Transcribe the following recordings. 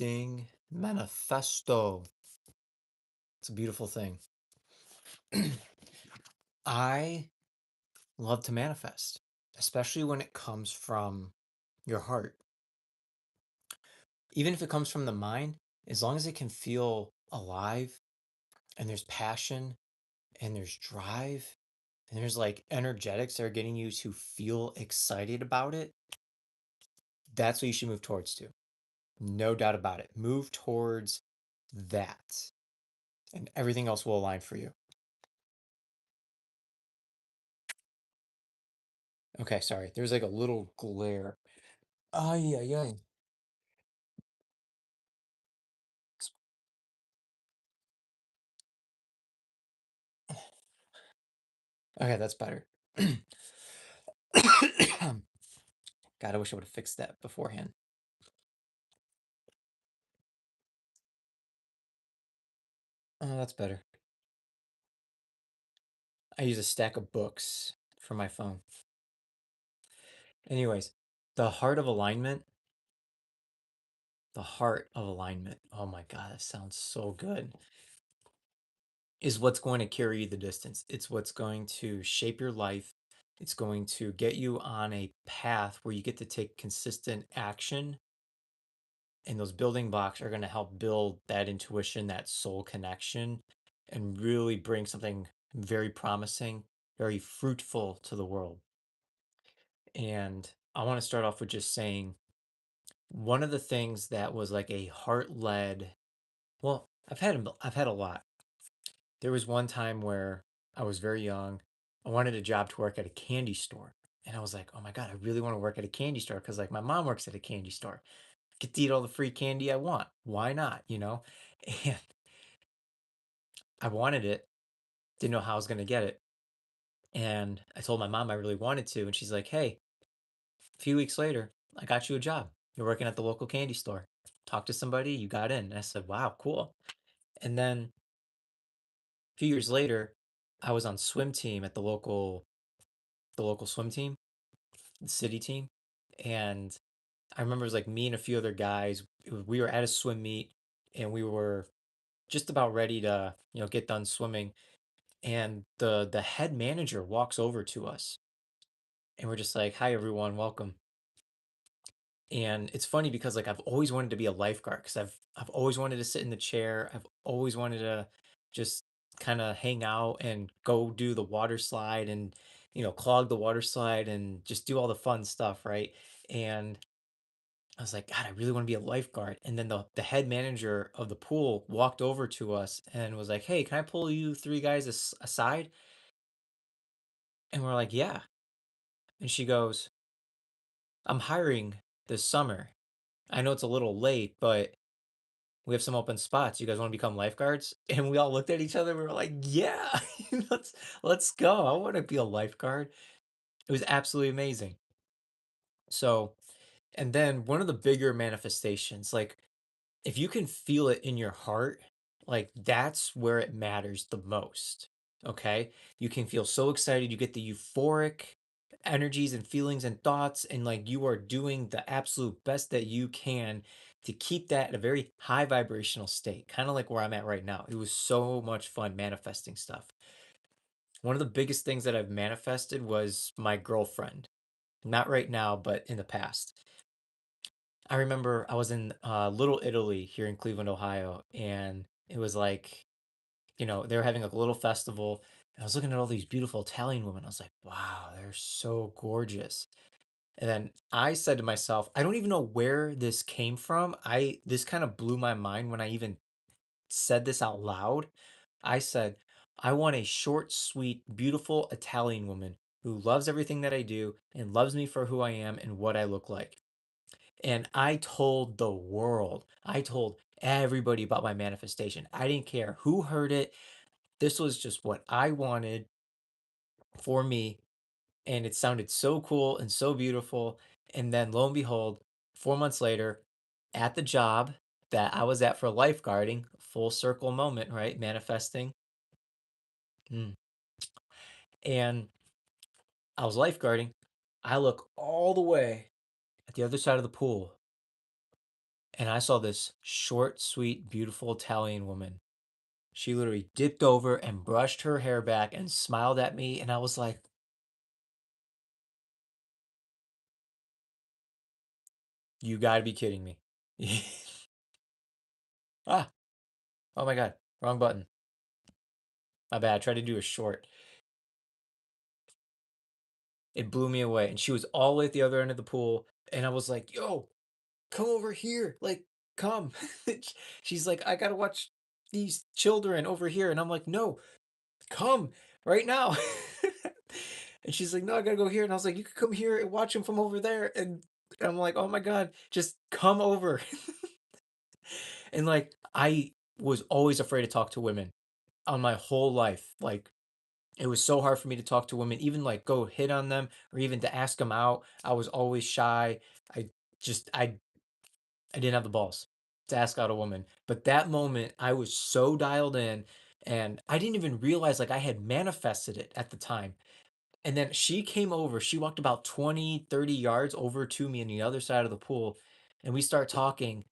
Manifesting, manifesto. It's a beautiful thing. I love to manifest, especially when it comes from your heart. Even if it comes from the mind, as long as it can feel alive and there's passion and there's drive and there's like energetics that are getting you to feel excited about it, that's what you should move towards to. No doubt about it. Move towards that, and everything else will align for you. Okay, sorry. There's like a little glare. Ay, ay, ay. Okay, that's better. God, I wish I would have fixed that beforehand. Oh, that's better. I use a stack of books for my phone. Anyways, the heart of alignment, the heart of alignment. Oh my God, that sounds so good. Is what's going to carry you the distance. It's what's going to shape your life. It's going to get you on a path where you get to take consistent action, and those building blocks are going to help build that intuition, that soul connection, and really bring something very promising, very fruitful to the world. And I want to start off with just saying one of the things that was like a heart-led, well, I've had a lot. There was one time where I was very young. I wanted a job to work at a candy store. And I was like, oh my God, I really want to work at a candy store because like my mom works at a candy store. Get to eat all the free candy I want. Why not? And I wanted it, didn't know how I was going to get it. And I told my mom I really wanted to. And she's like, hey, a few weeks later, I got you a job. You're working at the local candy store. Talk to somebody, you got in. And I said, wow, cool. And then a few years later, I was on swim team at the local swim team, the city team. And I remember it was like me and a few other guys. We were at a swim meet and we were just about ready to, get done swimming. And the head manager walks over to us and we're just like, hi everyone, welcome. And it's funny because like I've always wanted to be a lifeguard because I've always wanted to sit in the chair. I've always wanted to just kind of hang out and go do the water slide and clog the water slide and just do all the fun stuff, right? And I was like, God, I really want to be a lifeguard. And then the head manager of the pool walked over to us and was like, hey, can I pull you three guys aside? And we're like, yeah. And she goes, I'm hiring this summer. I know it's a little late, but we have some open spots. You guys want to become lifeguards? And we all looked at each other. We were like, yeah, let's go. I want to be a lifeguard. It was absolutely amazing. So, and then one of the bigger manifestations, like if you can feel it in your heart, like that's where it matters the most. Okay. You can feel so excited. You get the euphoric energies and feelings and thoughts, and like you are doing the absolute best that you can to keep that at a very high vibrational state, kind of like where I'm at right now. It was so much fun manifesting stuff. One of the biggest things that I've manifested was my girlfriend. Not right now, but in the past. I remember I was in Little Italy here in Cleveland, Ohio, and it was like, they were having a little festival. And I was looking at all these beautiful Italian women. I was like, wow, they're so gorgeous. And then I said to myself, I don't even know where this came from. This kind of blew my mind when I even said this out loud. I said, I want a short, sweet, beautiful Italian woman who loves everything that I do and loves me for who I am and what I look like. And I told the world, I told everybody about my manifestation. I didn't care who heard it. This was just what I wanted for me. And it sounded so cool and so beautiful. And then lo and behold, 4 months later, at the job that I was at for lifeguarding, full circle moment, right? Manifesting. Mm. And I was lifeguarding. I look all the way at the other side of the pool And I saw this short, sweet, beautiful Italian woman. She literally dipped over and brushed her hair back and smiled at me. And I was like, you gotta be kidding me. Ah, oh my God, wrong button. My bad. I tried to do a short. It blew me away. And she was all the way at the other end of the pool. And I was like, yo, come over here. Like, come. She's like, I gotta watch these children over here. And I'm like, no, come right now. And she's like, no, I gotta go here. And I was like, you could come here and watch him from over there. And I'm like, oh my God, just come over. And like, I was always afraid to talk to women on my whole life. Like, it was so hard for me to talk to women, even like go hit on them or even to ask them out. I was always shy. I just, I didn't have the balls to ask out a woman. But that moment, I was so dialed in and I didn't even realize like I had manifested it at the time. And then she came over, she walked about 20, 30 yards over to me on the other side of the pool. And we start talking,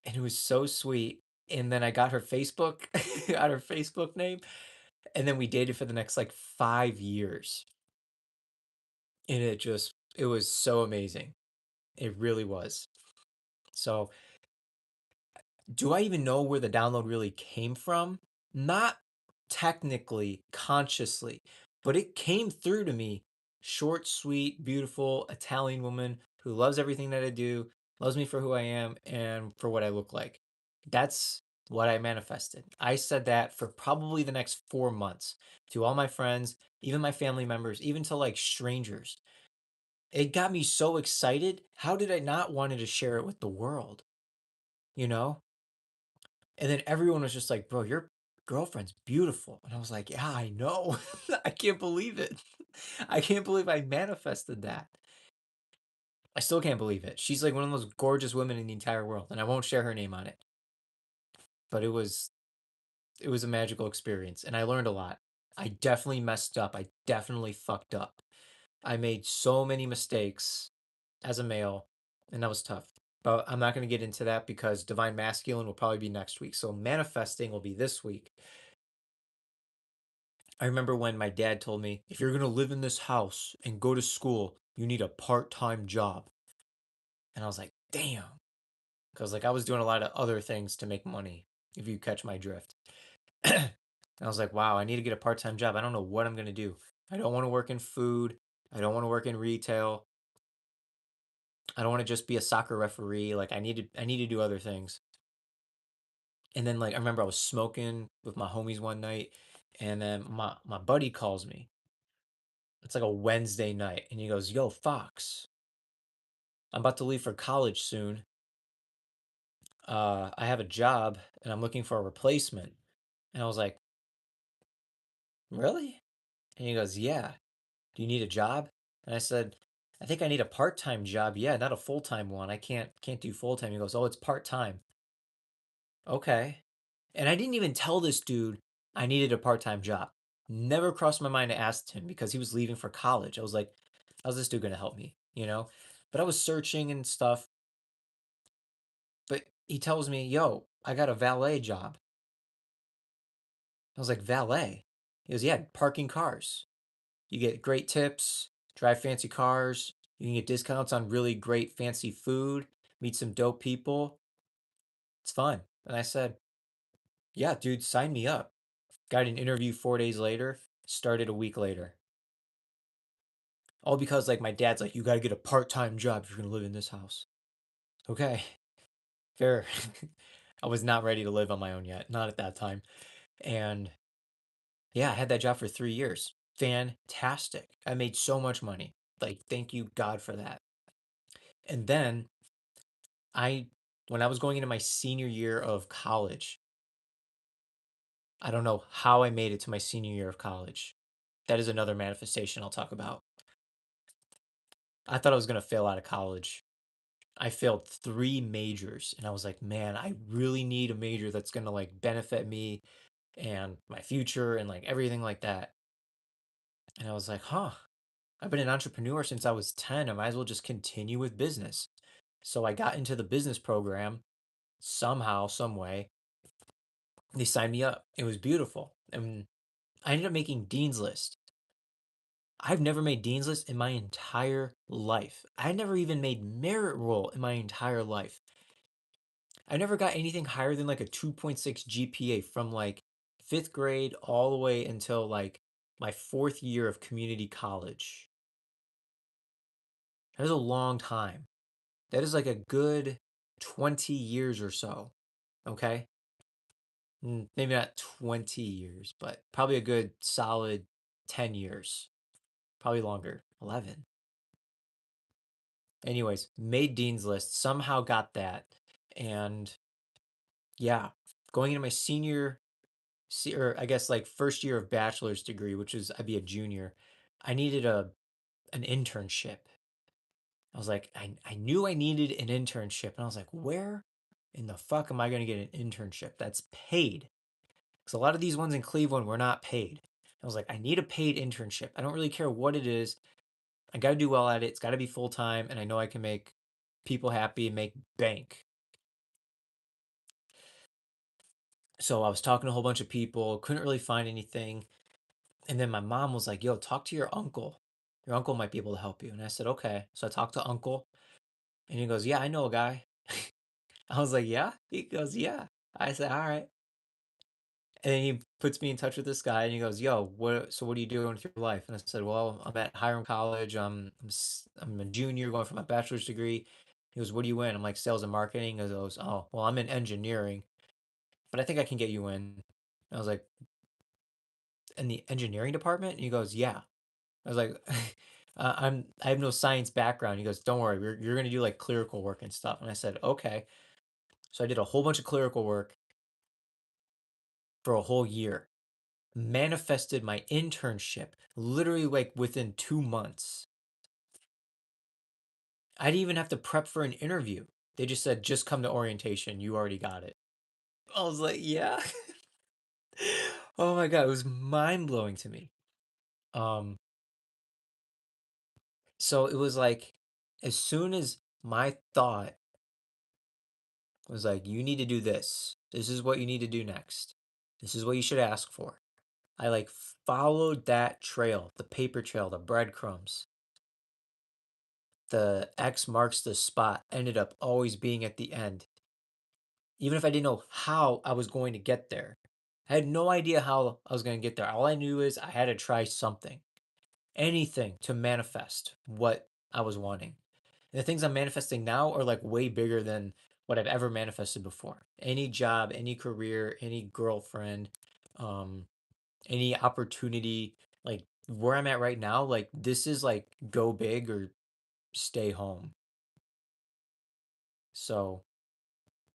and it was so sweet. And then I got her Facebook, got her Facebook name, and then we dated for the next like 5 years. And it was so amazing. It really was. So do I even know where the download really came from? Not technically, consciously, but it came through to me. Short, sweet, beautiful Italian woman who loves everything that I do, loves me for who I am and for what I look like. That's what I manifested. I said that for probably the next 4 months to all my friends, even my family members, even to like strangers. It got me so excited. How did I not wanted to share it with the world? You know? And then everyone was just like, "Bro, your girlfriend's beautiful." And I was like, "Yeah, I know." I can't believe it. I can't believe I manifested that. I still can't believe it. She's like one of the most gorgeous women in the entire world, and I won't share her name on it. But it was a magical experience, and I learned a lot. I definitely messed up. I definitely fucked up. I made so many mistakes as a male, and that was tough. But I'm not going to get into that because Divine Masculine will probably be next week. So manifesting will be this week. I remember when my dad told me, if you're going to live in this house and go to school, you need a part-time job. And I was like, damn. Because like I was doing a lot of other things to make money, if you catch my drift. And I was like, wow, I need to get a part-time job. I don't know what I'm going to do. I don't want to work in food. I don't want to work in retail. I don't want to just be a soccer referee. Like I need to do other things. And then like I remember I was smoking with my homies one night, and then my buddy calls me. It's like a Wednesday night, and he goes, "Yo, Fox, I'm about to leave for college soon. I have a job and I'm looking for a replacement." And I was like, "Really?" And he goes, "Yeah. Do you need a job?" And I said, "I think I need a part-time job. Yeah, not a full-time one. I can't do full-time." He goes, "Oh, it's part-time." Okay. And I didn't even tell this dude I needed a part-time job. Never crossed my mind to ask him because he was leaving for college. I was like, how's this dude gonna help me? You know? But I was searching and stuff. But he tells me, yo, I got a valet job. I was like, valet? He goes, yeah, parking cars. You get great tips, drive fancy cars, you can get discounts on really great fancy food, meet some dope people. It's fun. And I said, yeah, dude, sign me up. Got an interview 4 days later, started a week later. All because like my dad's like, you gotta get a part-time job if you're gonna live in this house. Okay, fair. I was not ready to live on my own yet, not at that time. And yeah, I had that job for 3 years. Fantastic. I made so much money. Like, thank you, God, for that. And then I, when I was going into my senior year of college, I don't know how I made it to my senior year of college. That is another manifestation I'll talk about. I thought I was going to fail out of college. I failed 3 majors, and I was like, man, I really need a major that's going to like benefit me and my future and like everything like that. And I was like, huh, I've been an entrepreneur since I was 10. I might as well just continue with business. So I got into the business program somehow, some way. They signed me up. It was beautiful. And I ended up making Dean's List. I've never made Dean's List in my entire life. I never even made Merit Roll in my entire life. I never got anything higher than like a 2.6 GPA from like fifth grade all the way until like my fourth year of community college. That is a long time. That is like a good 20 years or so. Okay? Maybe not 20 years, but probably a good solid 10 years. Probably longer. 11. Anyways, made Dean's List, somehow got that. And yeah, going into my or I guess like first year of bachelor's degree, which is I'd be a junior, I needed an internship. I was like, I knew I needed an internship. And I was like, where in the fuck am I going to get an internship that's paid? Because a lot of these ones in Cleveland were not paid. I was like, I need a paid internship. I don't really care what it is. I got to do well at it. It's got to be full time. And I know I can make people happy and make bank. So I was talking to a whole bunch of people, couldn't really find anything. And then my mom was like, yo, talk to your uncle. Your uncle might be able to help you. And I said, okay. So I talked to uncle and he goes, yeah, I know a guy. I was like, yeah? He goes, yeah. I said, all right. And then he puts me in touch with this guy and he goes, yo, what are you doing with your life? And I said, well, I'm at Hiram College. I'm a junior going for my bachelor's degree. He goes, what are you in? I'm like, sales and marketing. He goes, oh, well, I'm in engineering, but I think I can get you in. I was like, in the engineering department? And he goes, yeah. I was like, I have no science background. He goes, don't worry, you're gonna do like clerical work and stuff. And I said, okay. So I did a whole bunch of clerical work for a whole year. Manifested my internship literally like within 2 months. I didn't even have to prep for an interview. They just said, just come to orientation. You already got it. I was like, yeah. Oh my God, it was mind blowing to me. Um, so it was like, as soon as my thought was like, you need to do this. This is what you need to do next. This is what you should ask for. I like followed that trail, the paper trail, the breadcrumbs. The X marks the spot ended up always being at the end. Even if I didn't know how I was going to get there. I had no idea how I was going to get there. All I knew is I had to try something, anything to manifest what I was wanting. And the things I'm manifesting now are like way bigger than what I've ever manifested before. Any job, any career, any girlfriend, um, any opportunity, like where I'm at right now, like this is like go big or stay home. So,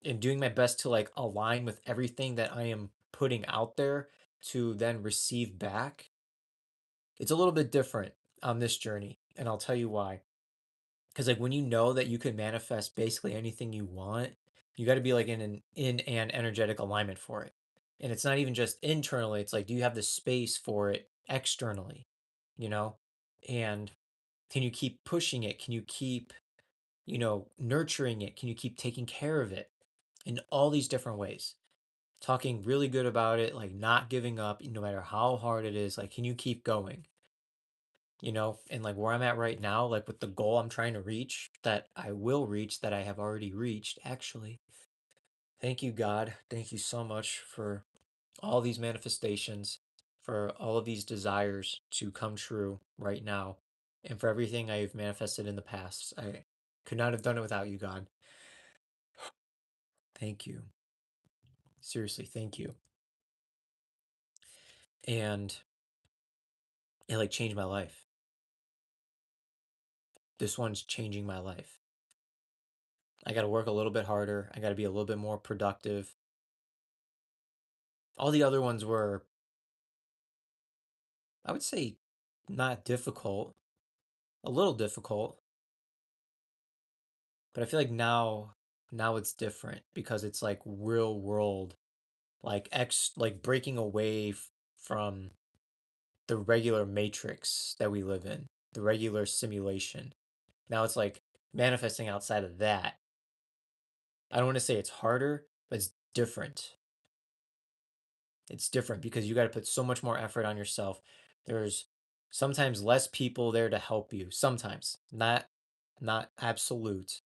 and doing my best to like align with everything that I am putting out there to then receive back. It's a little bit different on this journey, and I'll tell you why. Because like when you know that you can manifest basically anything you want, you got to be like in an energetic alignment for it. And it's not even just internally, it's like do you have the space for it externally, you know? And can you keep pushing it? Can you keep, nurturing it? Can you keep taking care of it in all these different ways? Talking really good about it, like not giving up no matter how hard it is. Like, can you keep going? And like where I'm at right now, like with the goal I'm trying to reach, that I will reach, that I have already reached, actually. Thank you, God. Thank you so much for all these manifestations, for all of these desires to come true right now, and for everything I've manifested in the past. I could not have done it without you, God. Thank you. Seriously, thank you. And it like changed my life. This one's changing my life. I got to work a little bit harder. I got to be a little bit more productive. All the other ones were, I would say, not difficult, a little difficult, but I feel like now it's different because it's like real world, like breaking away from the regular matrix that we live in, the regular simulation. Now it's like manifesting outside of that, I don't want to say it's harder, but it's different. It's different because you got to put so much more effort on yourself. There's sometimes less people there to help you. Sometimes, not absolute.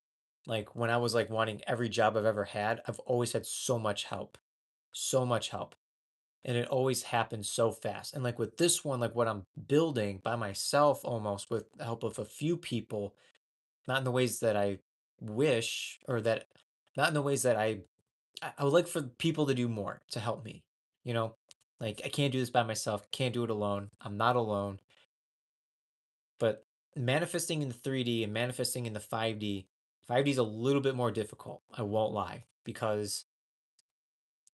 Like when I was like wanting every job I've ever had, I've always had so much help. So much help. And it always happens so fast. And like with this one, like what I'm building by myself almost with the help of a few people, not in the ways that I wish or that not in the ways that I would like for people to do more to help me, you know? Like I can't do this by myself, can't do it alone. I'm not alone. But manifesting in the 3D and manifesting in the 5D, 5D is a little bit more difficult. I won't lie, because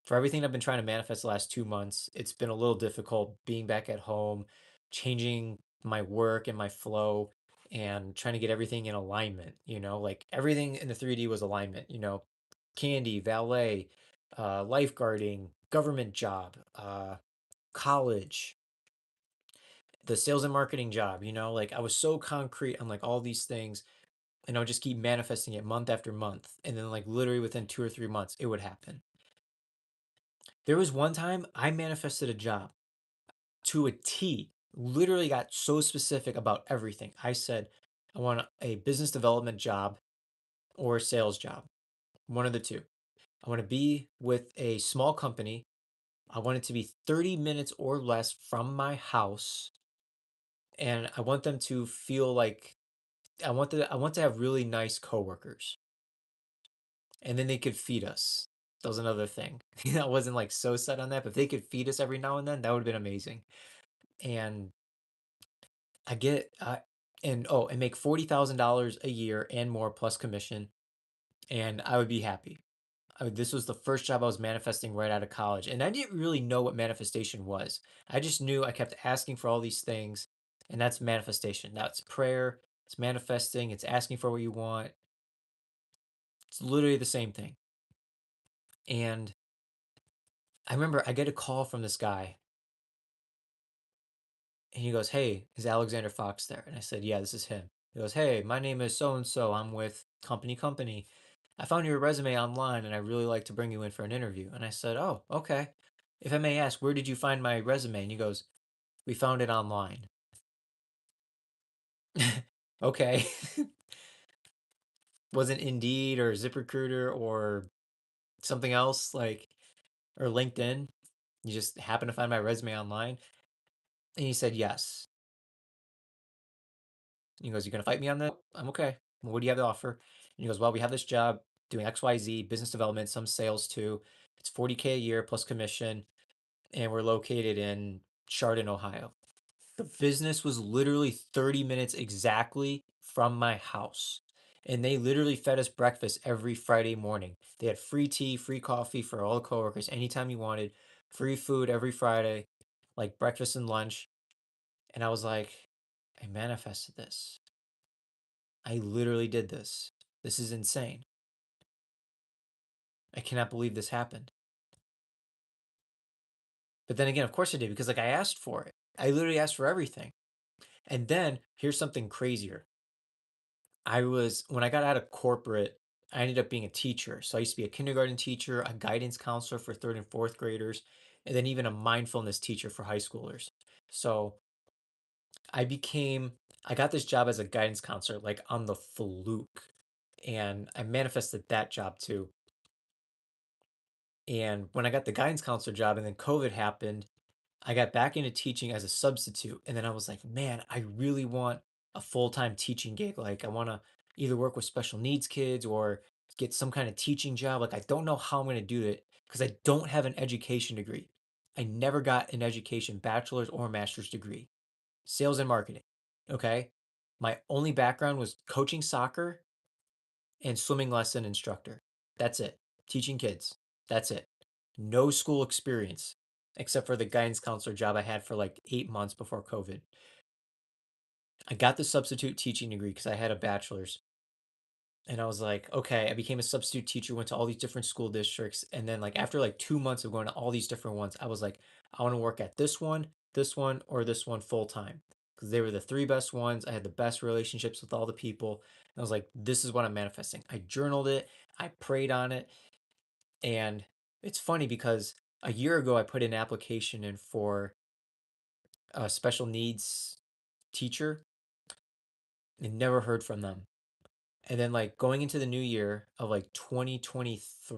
for everything I've been trying to manifest the last 2 months, it's been a little difficult being back at home, changing my work and my flow, and trying to get everything in alignment. Like everything in the 3D was alignment, candy, valet, lifeguarding, government job, college, the sales and marketing job, like I was so concrete on like all these things, and I would just keep manifesting it month after month. And then like literally within 2 or 3 months, it would happen. There was one time I manifested a job to a T, literally got so specific about everything. I said, I want a business development job or a sales job, one of the two. I want to be with a small company. I want it to be 30 minutes or less from my house. And I want them to feel like I want to have really nice coworkers. And then they could feed us. That was another thing. I wasn't like so set on that, but if they could feed us every now and then, that would have been amazing. And I get and make $40,000 a year and more plus commission, and I would be happy. This was the first job I was manifesting right out of college, and I didn't really know what manifestation was. I just knew I kept asking for all these things, and that's manifestation. That's prayer. It's manifesting. It's asking for what you want. It's literally the same thing. And I remember I get a call from this guy, and he goes, "Hey, is Alexander Fox there?" And I said, "Yeah, this is him." He goes, "Hey, my name is so and so. I'm with company. I found your resume online, and I really like to bring you in for an interview." And I said, "Oh, okay. If I may ask, where did you find my resume?" And he goes, "We found it online." Okay. Wasn't Indeed or ZipRecruiter or something else like or LinkedIn? You just happened to find my resume online? And he said, "Yes." He goes, "You gonna fight me on that?" I'm okay. Well, what do you have to offer? And he goes, "Well, we have this job doing XYZ, business development, some sales too. It's 40K a year plus commission, and we're located in Chardon, Ohio." The business was literally 30 minutes exactly from my house. And they literally fed us breakfast every Friday morning. They had free tea, free coffee for all the coworkers anytime you wanted, free food every Friday, like breakfast and lunch. And I was like, I manifested this. I literally did this. This is insane. I cannot believe this happened. But then again, of course I did because like I asked for it. I literally asked for everything. And then here's something crazier. When I got out of corporate, I ended up being a teacher. So I used to be a kindergarten teacher, a guidance counselor for third and fourth graders, and then even a mindfulness teacher for high schoolers. So I became, I got this job as a guidance counselor, like on the fluke. And I manifested that job too. And when I got the guidance counselor job and then COVID happened, I got back into teaching as a substitute. And then I was like, man, I really want a full-time teaching gig. Like I want to either work with special needs kids or get some kind of teaching job. Like I don't know how I'm going to do it because I don't have an education degree. I never got an education, bachelor's or master's degree. Sales and marketing. Okay. My only background was coaching soccer and swimming lesson instructor. That's it. Teaching kids. That's it. No school experience except for the guidance counselor job I had for like 8 months before COVID. I got the substitute teaching degree because I had a bachelor's. And I was like, okay, I became a substitute teacher, went to all these different school districts. And then, like, after like 2 months of going to all these different ones, I was like, I want to work at this one, or this one full time. because they were the three best ones. I had the best relationships with all the people. And I was like, this is what I'm manifesting. I journaled it, I prayed on it. And it's funny because a year ago, I put an application in for a special needs teacher and never heard from them. And then, like, going into the new year of like 2023,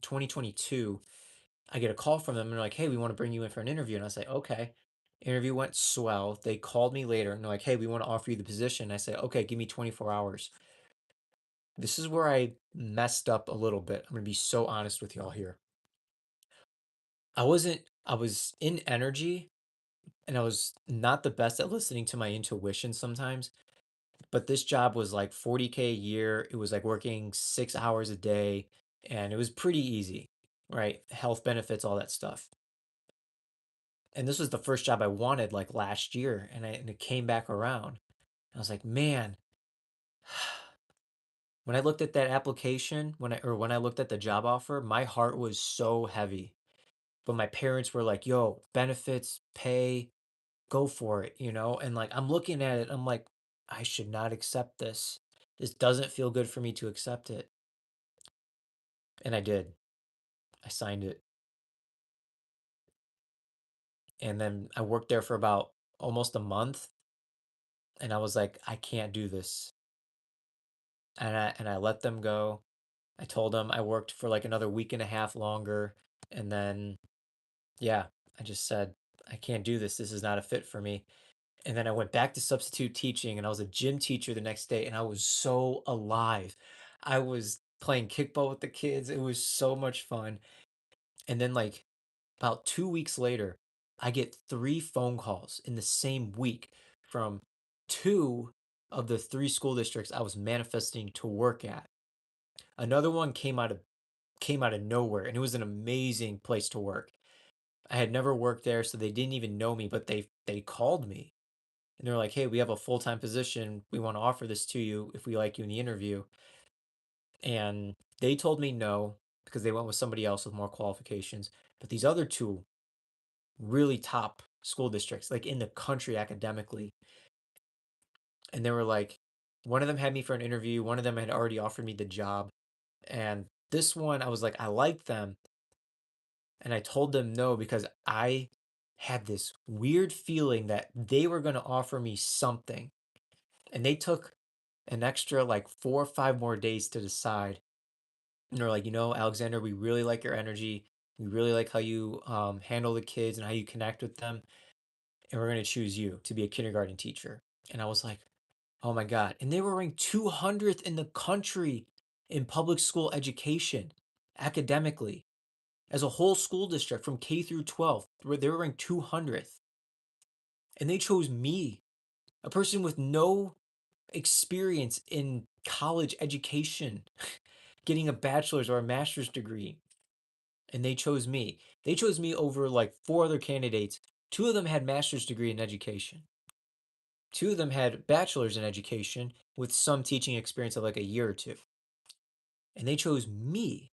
2022, I get a call from them and they're like, hey, we want to bring you in for an interview. And I say, okay. Interview went swell. They called me later and they're like, hey, we want to offer you the position. I say, okay, give me 24 hours. This is where I messed up a little bit. I'm going to be so honest with y'all here. I was in energy and I was not the best at listening to my intuition sometimes. But this job was like 40K a year. It was like working 6 hours a day and it was pretty easy, right? Health benefits, all that stuff. And this was the first job I wanted like last year and it came back around. I was like, man, when I looked at that application, when I looked at the job offer, my heart was so heavy. But my parents were like, yo, benefits, pay, go for it, you know? And like I'm looking at it, I'm like, I should not accept this. This doesn't feel good for me to accept it. And I did. I signed it. And then I worked there for about almost a month and I was like, I can't do this. And I let them go. I told them I worked for like another week and a half longer and then yeah, I just said I can't do this. This is not a fit for me. And then I went back to substitute teaching and I was a gym teacher the next day and I was so alive. I was playing kickball with the kids. It was so much fun. And then like about 2 weeks later, I get three phone calls in the same week from two of the three school districts I was manifesting to work at. Another one came out of nowhere, and it was an amazing place to work. I had never worked there, so they didn't even know me, but they called me and they're like, "Hey, we have a full-time position. We want to offer this to you if we like you in the interview." And they told me no because they went with somebody else with more qualifications. But these other two really top school districts, like in the country academically. And they were like, one of them had me for an interview, one of them had already offered me the job. And this one, I was like, I liked them. And I told them no because I had this weird feeling that they were going to offer me something. And they took an extra like 4 or 5 more days to decide. And they're like, you know, Alexander, we really like your energy. We really like how you handle the kids and how you connect with them. And we're going to choose you to be a kindergarten teacher. And I was like, oh my God. And they were ranked 200th in the country in public school education, academically, as a whole school district from K through 12. They were ranked 200th. And they chose me, a person with no experience in college education, getting a bachelor's or a master's degree. And they chose me. They chose me over like four other candidates. Two of them had master's degree in education. Two of them had bachelor's in education with some teaching experience of like a year or two. And they chose me.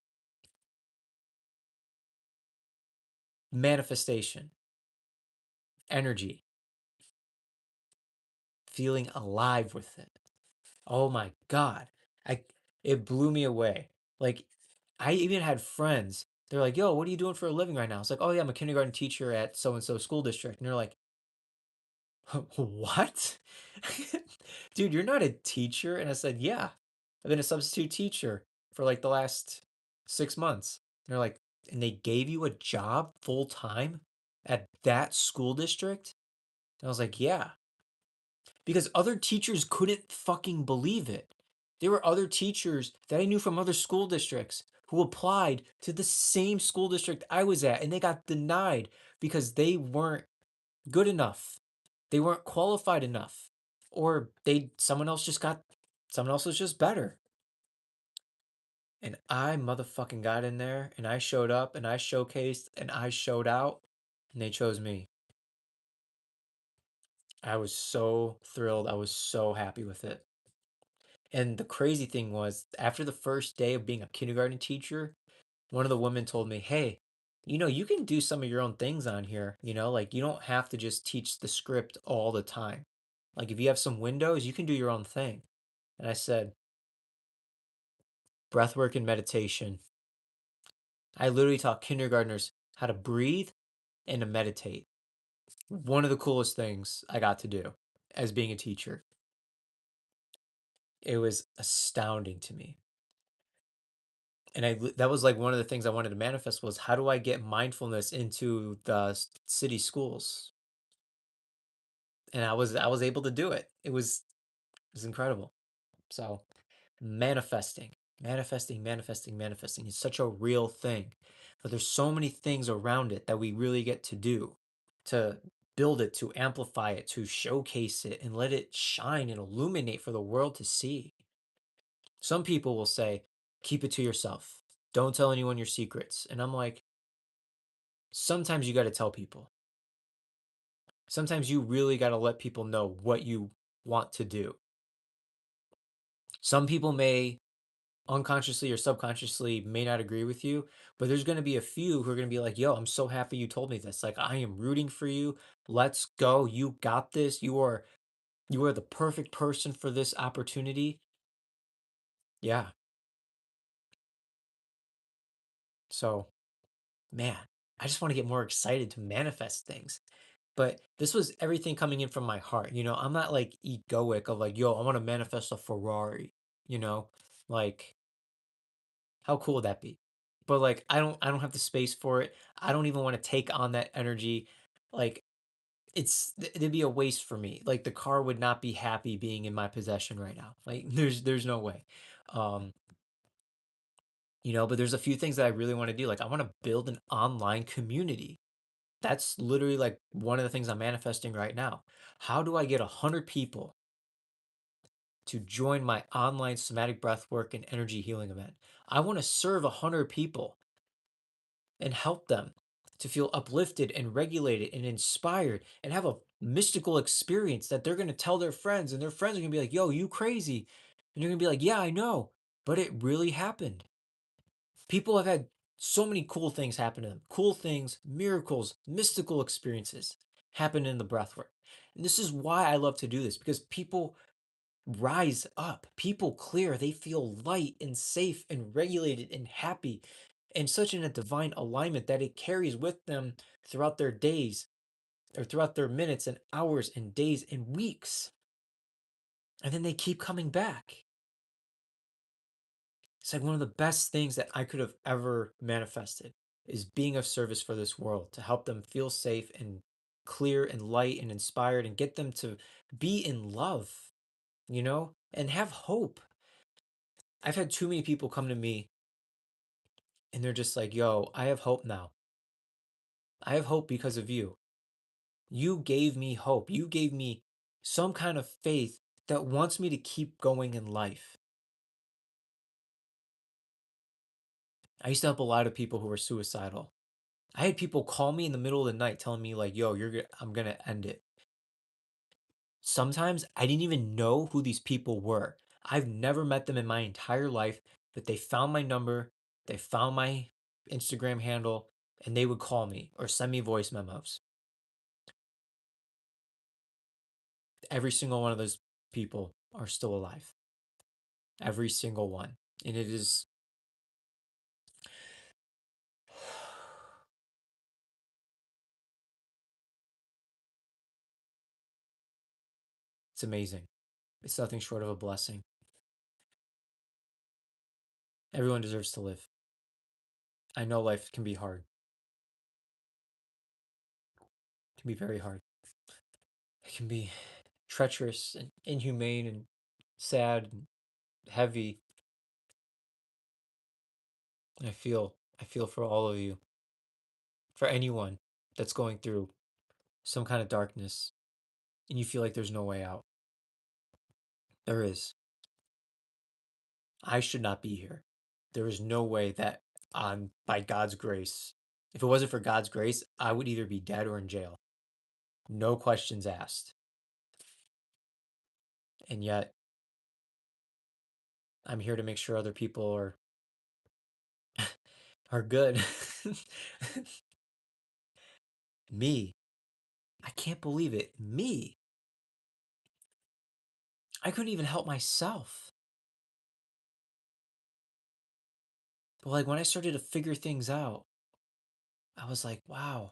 Manifestation, energy, feeling alive with it. Oh my God. I it blew me away. Like I even had friends. They're like, yo, what are you doing for a living right now? It's like, oh yeah, I'm a kindergarten teacher at so and so school district. And they're like, what? Dude, you're not a teacher. And I said, yeah, I've been a substitute teacher for like the last 6 months. And they're like, and they gave you a job full time at that school district? And I was like, yeah, because other teachers couldn't fucking believe it. There were other teachers that I knew from other school districts who applied to the same school district I was at and they got denied because they weren't good enough. They weren't qualified enough. Or someone else was just better. And I motherfucking got in there and I showed up and I showcased and I showed out and they chose me. I was so thrilled. I was so happy with it. And the crazy thing was, after the first day of being a kindergarten teacher, one of the women told me, hey, you know, you can do some of your own things on here. You know, like you don't have to just teach the script all the time. Like if you have some windows, you can do your own thing. And I said, breathwork and meditation. I literally taught kindergartners how to breathe and to meditate. One of the coolest things I got to do as being a teacher. It was astounding to me. And that was like one of the things I wanted to manifest was how do I get mindfulness into the city schools? And I was able to do it. It was incredible. So manifesting, manifesting is such a real thing. But there's so many things around it that we really get to do to build it, to amplify it, to showcase it, and let it shine and illuminate for the world to see. Some people will say, keep it to yourself. Don't tell anyone your secrets. And I'm like, sometimes you got to tell people. Sometimes you really got to let people know what you want to do. Some people may unconsciously or subconsciously may not agree with you, but there's going to be a few who are going to be like, yo, I'm so happy you told me this. Like, I am rooting for you. Let's go. You got this. You are the perfect person for this opportunity. Yeah. So, man, I just want to get more excited to manifest things. But this was everything coming in from my heart. I'm not like egoic of like, yo, I want to manifest a Ferrari, you know? Like, how cool would that be? But like I don't have the space for it. I don't even want to take on that energy. Like it'd be a waste for me. Like the car would not be happy being in my possession right now. Like there's no way. Um, but there's a few things that I really want to do. Like I want to build an online community. That's literally like one of the things I'm manifesting right now. How do I get 100 people to join my online somatic breathwork and energy healing event? I want to serve 100 people and help them to feel uplifted and regulated and inspired and have a mystical experience that they're going to tell their friends, and their friends are going to be like, yo, you crazy. And you're going to be like, yeah, I know, but it really happened. People have had so many cool things happen to them, cool things, miracles, mystical experiences happen in the breathwork. And this is why I love to do this, because people rise up, people clear, they feel light and safe and regulated and happy and such in a divine alignment that it carries with them throughout their days or throughout their minutes and hours and days and weeks. And then they keep coming back. It's like one of the best things that I could have ever manifested is being of service for this world to help them feel safe and clear and light and inspired and get them to be in love, and have hope. I've had too many people come to me and they're just like, yo, I have hope now. I have hope because of you. You gave me hope. You gave me some kind of faith that wants me to keep going in life. I used to help a lot of people who were suicidal. I had people call me in the middle of the night telling me like, "Yo, I'm going to end it." Sometimes I didn't even know who these people were. I've never met them in my entire life, but they found my number, they found my Instagram handle, and they would call me or send me voice memos. Every single one of those people are still alive. Every single one. And it's amazing. It's nothing short of a blessing. Everyone deserves to live. I know life can be hard. It can be very hard. It can be treacherous and inhumane and sad and heavy. I feel for all of you. For anyone that's going through some kind of darkness and you feel like there's no way out. There is. I should not be here. There is no way that by God's grace, if it wasn't for God's grace, I would either be dead or in jail. No questions asked. And yet, I'm here to make sure other people are good. Me. I can't believe it. Me. I couldn't even help myself. But like when I started to figure things out, I was like, wow,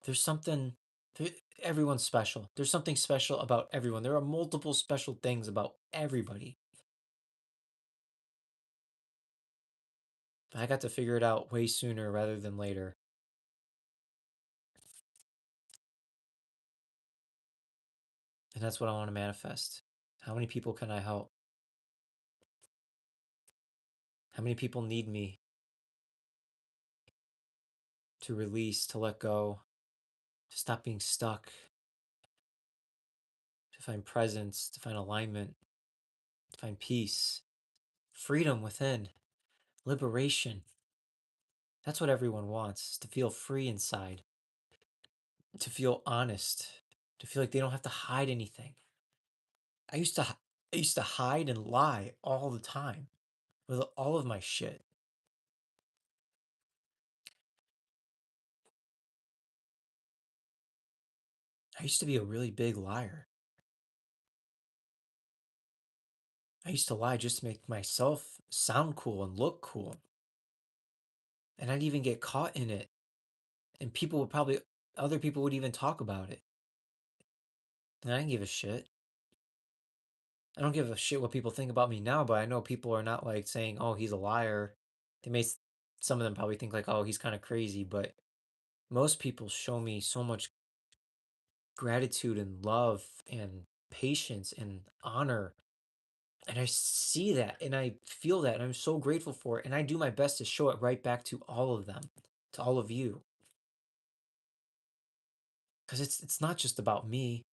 there's something, there, everyone's special. There's something special about everyone. There are multiple special things about everybody. I got to figure it out way sooner rather than later. And that's what I want to manifest. How many people can I help? How many people need me to release, to let go, to stop being stuck, to find presence, to find alignment, to find peace, freedom within, liberation? That's what everyone wants, to feel free inside, to feel honest, to feel like they don't have to hide anything. I used to I used to hide and lie all the time with all of my shit. I used to be a really big liar. I used to lie just to make myself sound cool and look cool. And I'd even get caught in it. And people would probably, other people would even talk about it. And I didn't give a shit. I don't give a shit what people think about me now, but I know people are not like saying, oh, he's a liar. They may, some of them probably think like, oh, he's kind of crazy. But most people show me so much gratitude and love and patience and honor. And I see that and I feel that and I'm so grateful for it. And I do my best to show it right back to all of them, to all of you. Because it's not just about me.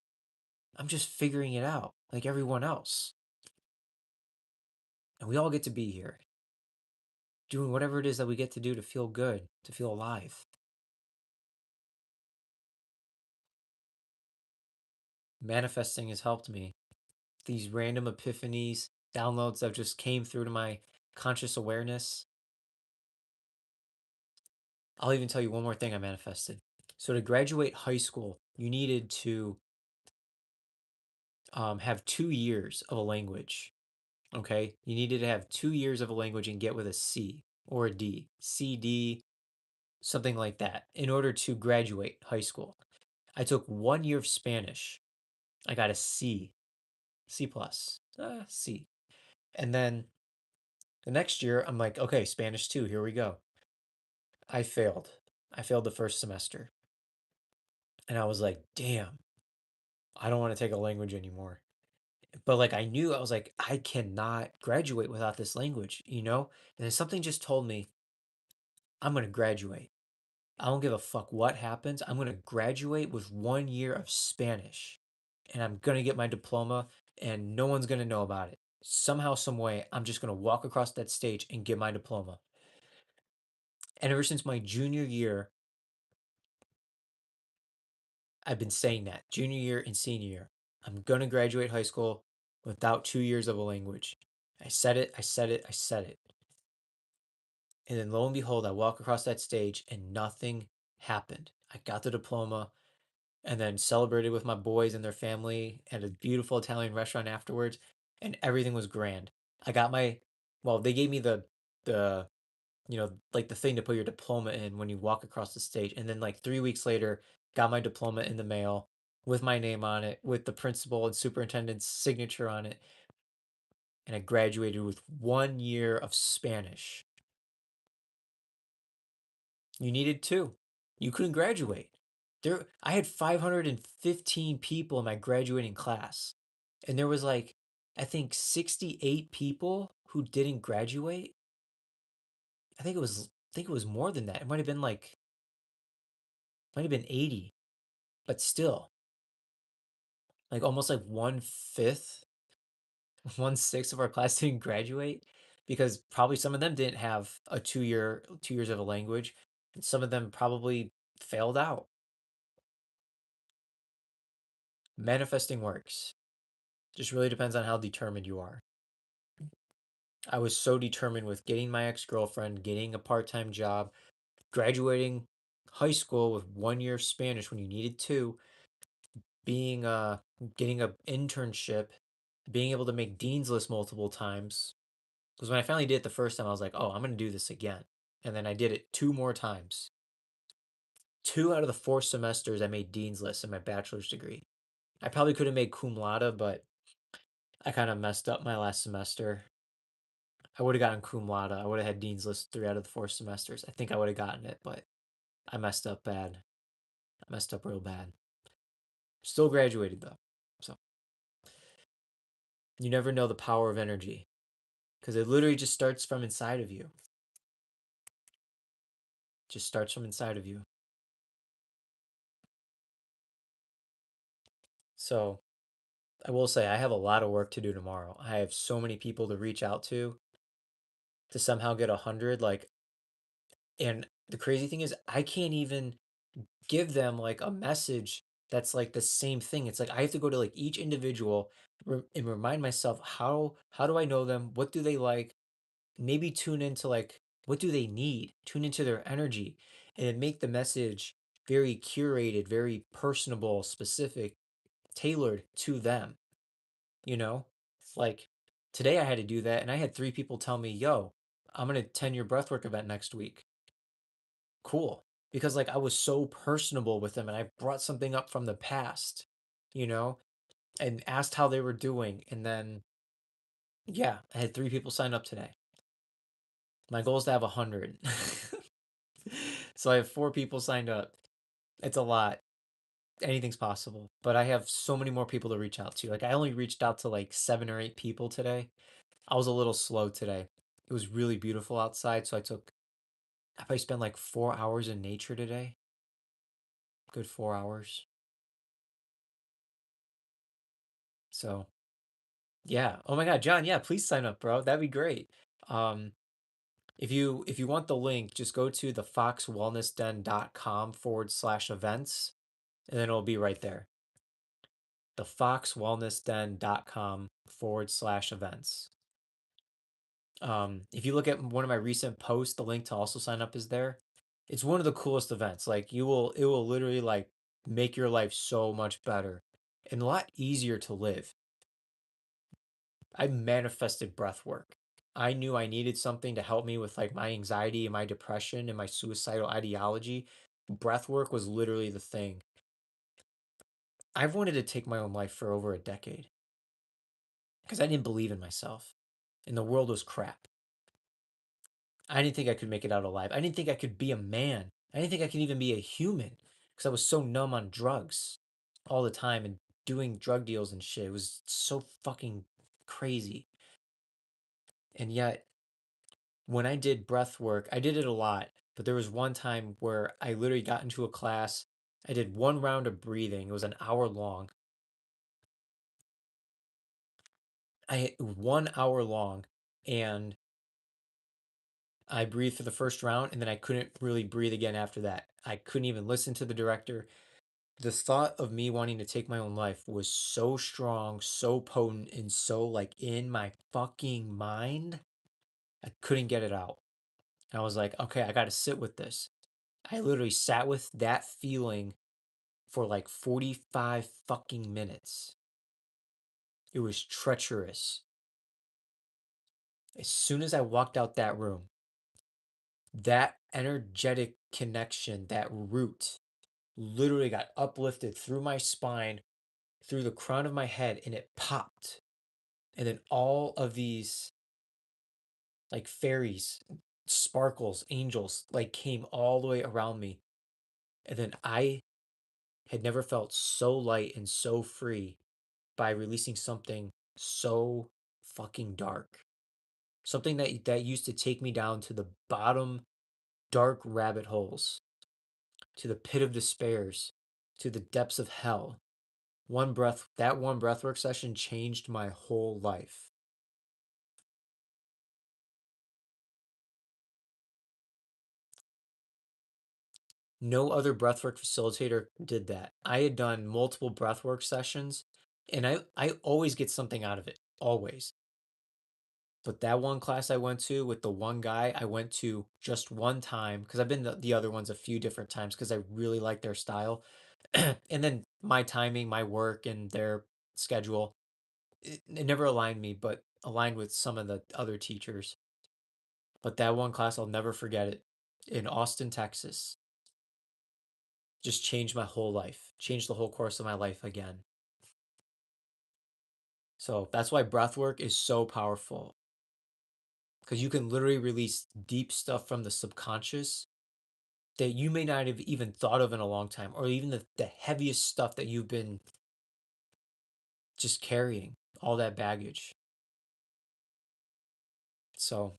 I'm just figuring it out like everyone else. And we all get to be here doing whatever it is that we get to do to feel good, to feel alive. Manifesting has helped me. These random epiphanies, downloads that just came through to my conscious awareness. I'll even tell you one more thing I manifested. So to graduate high school, you needed to have 2 years of a language. Okay, you needed to have 2 years of a language and get with a C or a D, C D, something like that, in order to graduate high school. I took 1 year of Spanish. I got a C, C plus, C, and then the next year I'm like, okay, Spanish 2, here we go. I failed. I failed the first semester, and I was like, damn, I don't want to take a language anymore. But like I knew I was like, I cannot graduate without this language, you know? And then something just told me, I'm gonna graduate. I don't give a fuck what happens. I'm gonna graduate with 1 year of Spanish. And I'm gonna get my diploma and no one's gonna know about it. Somehow, some way, I'm just gonna walk across that stage and get my diploma. And ever since my junior year, I've been saying that. Junior year and senior year. I'm gonna graduate high school without 2 years of a language. I said it, I said it, I said it. And then lo and behold, I walk across that stage and nothing happened. I got the diploma and then celebrated with my boys and their family at a beautiful Italian restaurant afterwards, and everything was grand. I got my, well, they gave me the like the thing to put your diploma in when you walk across the stage, and then like 3 weeks later, got my diploma in the mail with my name on it, with the principal and superintendent's signature on it, and I graduated with 1 year of Spanish. You needed two. You couldn't graduate. I had 515 people in my graduating class. And there was like, I think 68 people who didn't graduate. I think it was more than that. It might have been 80, but still, like almost like 1/5, 1/6 of our class didn't graduate because probably some of them didn't have a 2 years of a language, and some of them probably failed out. Manifesting works. Just really depends on how determined you are. I was so determined with getting my ex-girlfriend, getting a part-time job, graduating high school with 1 year of Spanish when you needed two, being getting a internship being able to make Dean's List multiple times. Because when I finally did it the first time, I was like, oh, I'm going to do this again. And then I did it two more times. 2 out of the 4 semesters, I made Dean's List in my bachelor's degree. I probably could have made cum laude, but I kind of messed up my last semester. I would have gotten cum laude. I would have had Dean's List 3 out of the 4 semesters. I think I would have gotten it, but I messed up bad. I messed up real bad. Still graduated though. So you never know the power of energy because it literally just starts from inside of you. Just starts from inside of you. So I will say I have a lot of work to do tomorrow. I have so many people to reach out to somehow get 100. Like, and the crazy thing is, I can't even give them like a message that's like the same thing. It's like I have to go to like each individual and remind myself how do I know them? What do they like? Maybe tune into like what do they need? Tune into their energy and then make the message very curated, very personable, specific, tailored to them, you know? Like today I had to do that and I had 3 people tell me, "Yo, I'm going to attend your breathwork event next week." Cool. Because like I was so personable with them and I brought something up from the past, you know, and asked how they were doing. And then, yeah, I had 3 people sign up today. My goal is to have 100. So I have 4 people signed up. It's a lot. Anything's possible. But I have so many more people to reach out to. Like I only reached out to like 7 or 8 people today. I was a little slow today. It was really beautiful outside. So I probably spent like 4 hours in nature today. Good 4 hours. So yeah. Oh my God, John, yeah, please sign up, bro. That'd be great. Um, if you want the link, just go to the foxwellnessden.com/events and then it'll be right there. The foxwellnessden.com/events. If you look at one of my recent posts, the link to also sign up is there. It's one of the coolest events. Like it will literally like make your life so much better and a lot easier to live. I manifested breath work. I knew I needed something to help me with like my anxiety and my depression and my suicidal ideology. Breath work was literally the thing. I've wanted to take my own life for over a decade because I didn't believe in myself and the world was crap. I didn't think I could make it out alive. I didn't think I could be a man. I didn't think I could even be a human because I was so numb on drugs all the time and doing drug deals and shit. It was so fucking crazy. And yet when I did breath work, I did it a lot, but there was one time where I literally got into a class. I did 1 round of breathing. It was an hour long. It was 1 hour long, and I breathed for the first round, and then I couldn't really breathe again after that. I couldn't even listen to the director. The thought of me wanting to take my own life was so strong, so potent, and so like in my fucking mind. I couldn't get it out. I was like, okay, I got to sit with this. I literally sat with that feeling for like 45 fucking minutes. It was treacherous. As soon as I walked out that room, that energetic connection, that root, literally got uplifted through my spine, through the crown of my head, and it popped. And then all of these like fairies, sparkles, angels, like came all the way around me. And then I had never felt so light and so free by releasing something so fucking dark. Something that used to take me down to the bottom dark rabbit holes, to the pit of despairs, to the depths of hell. That one breathwork session changed my whole life. No other breathwork facilitator did that. I had done multiple breathwork sessions and I always get something out of it, always. But that one class I went to with the one guy, I went to just one time because I've been the other ones a few different times because I really like their style. And then my timing, my work, and their schedule. it never aligned me, but aligned with some of the other teachers. But that one class, I'll never forget it. In Austin, Texas, just changed my whole life, changed the whole course of my life again. So that's why breath work is so powerful, because you can literally release deep stuff from the subconscious that you may not have even thought of in a long time, or even the heaviest stuff that you've been just carrying, all that baggage. So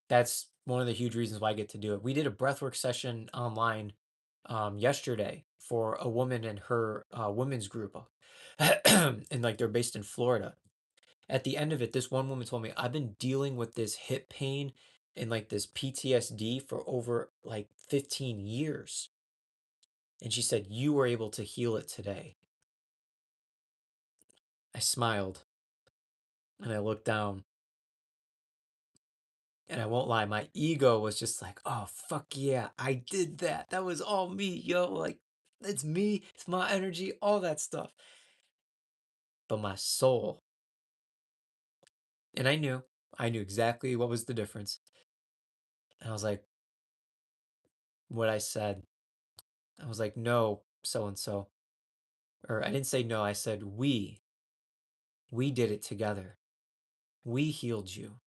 that's one of the huge reasons why I get to do it. We did a breathwork session online yesterday for a woman and her women's group, and like they're based in Florida. At the end of it, this one woman told me, I've been dealing with this hip pain and like this PTSD for over like 15 years. And she said, you were able to heal it today. I smiled and I looked down, and I won't lie, my ego was just like, oh, fuck yeah, I did that. That was all me, yo. Like, it's me, it's my energy, all that stuff. But my soul, and I knew exactly what was the difference. And I was like, what I said, I was like, no, so and so. Or I didn't say no, I said, we did it together. We healed you.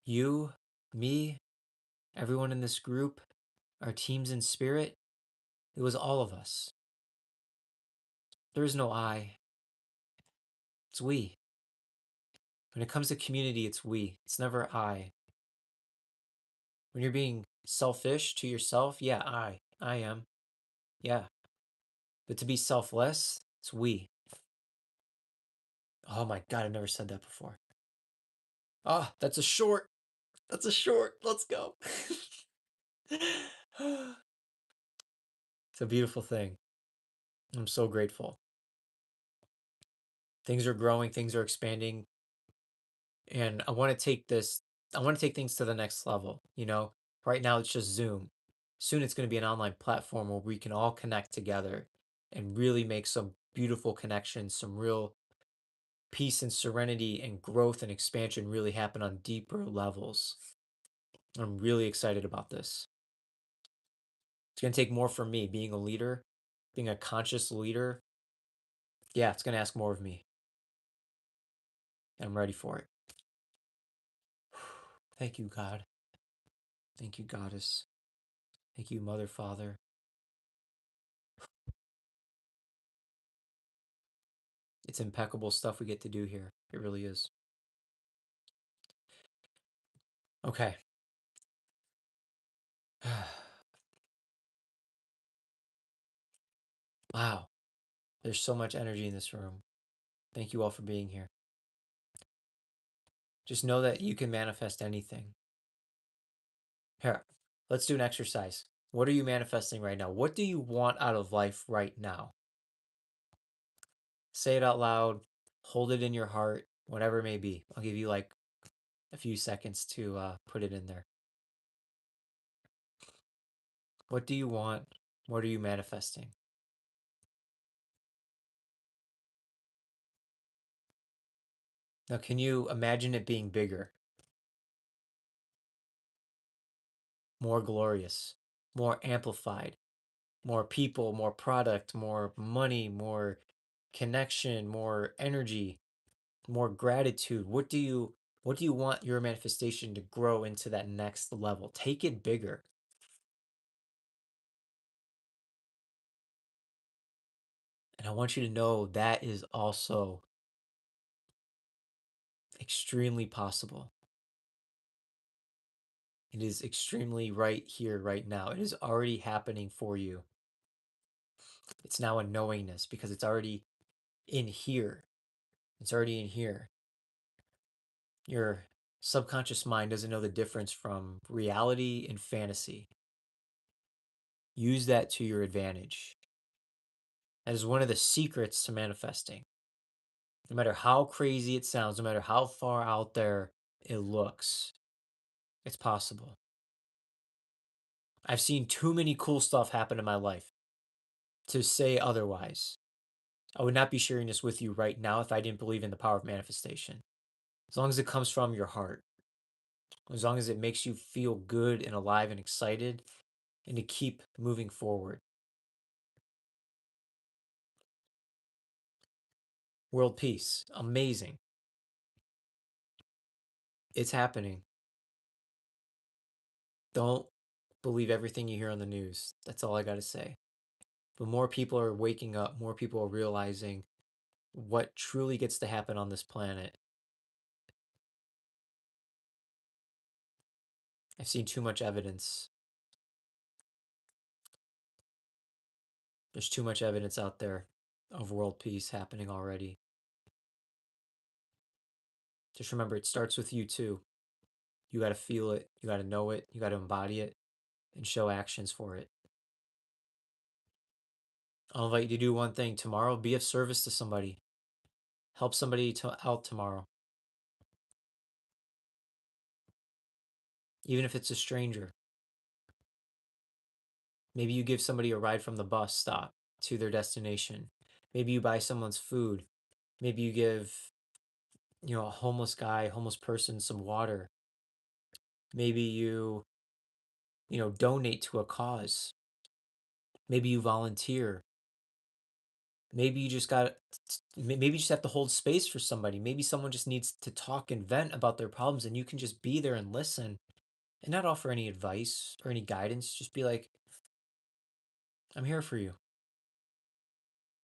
You, me, everyone in this group, our teams in spirit, it was all of us. There is no I, it's we. When it comes to community, it's we. It's never I. When you're being selfish to yourself, yeah, I am. Yeah. But to be selfless, it's we. Oh my God, I've never said that before. Ah, oh, that's a short. That's a short. Let's go. It's a beautiful thing. I'm so grateful. Things are growing, things are expanding, and I want to take things to the next level, you know? Right now it's just Zoom. Soon it's going to be an online platform where we can all connect together and really make some beautiful connections, some real peace and serenity and growth and expansion really happen on deeper levels. I'm really excited about this. It's going to take more from me being a leader, being a conscious leader. Yeah, it's going to ask more of me. And I'm ready for it. Thank you, God. Thank you, Goddess. Thank you, Mother, Father. It's impeccable stuff we get to do here. It really is. Okay. Wow. There's so much energy in this room. Thank you all for being here. Just know that you can manifest anything. Here, let's do an exercise. What are you manifesting right now? What do you want out of life right now? Say it out loud, hold it in your heart, whatever it may be. I'll give you like a few seconds to put it in there. What do you want? What are you manifesting? Now, can you imagine it being bigger, more glorious, more amplified, more people, more product, more money, more connection, more energy, more gratitude? What do you want your manifestation to grow into that next level? Take it bigger. And I want you to know that is also extremely possible. It is extremely right here, right now. It is already happening for you. It's now a knowingness because it's already in here. It's already in here. Your subconscious mind doesn't know the difference from reality and fantasy. Use that to your advantage. That is one of the secrets to manifesting. No matter how crazy it sounds, no matter how far out there it looks, it's possible. I've seen too many cool stuff happen in my life to say otherwise. I would not be sharing this with you right now if I didn't believe in the power of manifestation. As long as it comes from your heart, as long as it makes you feel good and alive and excited, and to keep moving forward. World peace, amazing. It's happening. Don't believe everything you hear on the news. That's all I got to say. But more people are waking up, more people are realizing what truly gets to happen on this planet. I've seen too much evidence. There's too much evidence out there of world peace happening already. Just remember, it starts with you too. You got to feel it, you got to know it, you got to embody it, and show actions for it. I'll invite you to do one thing tomorrow: be of service to somebody, help somebody out tomorrow, even if it's a stranger. Maybe you give somebody a ride from the bus stop to their destination. Maybe you buy someone's food. Maybe you give, a homeless guy, homeless person some water. Maybe you, donate to a cause. Maybe you volunteer. Maybe you just got maybe you just have to hold space for somebody. Maybe someone just needs to talk and vent about their problems and you can just be there and listen and not offer any advice or any guidance. Just be like, I'm here for you.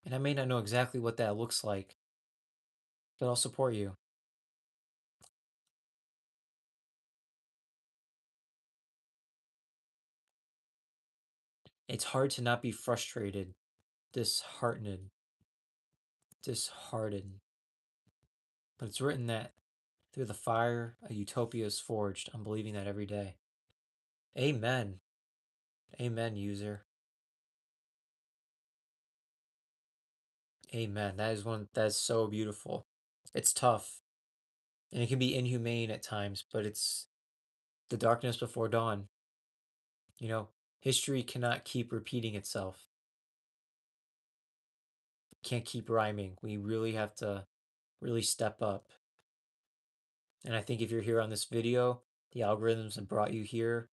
And I may not know exactly what that looks like, but I'll support you. It's hard to not be frustrated, disheartened, disheartened. But it's written that through the fire, a utopia is forged. I'm believing that every day. Amen. Amen, user. Amen. That's so beautiful. It's tough and it can be inhumane at times, but it's the darkness before dawn. You know, history cannot keep repeating itself. Can't keep rhyming. We really have to really step up. And I think if you're here on this video, the algorithms have brought you here,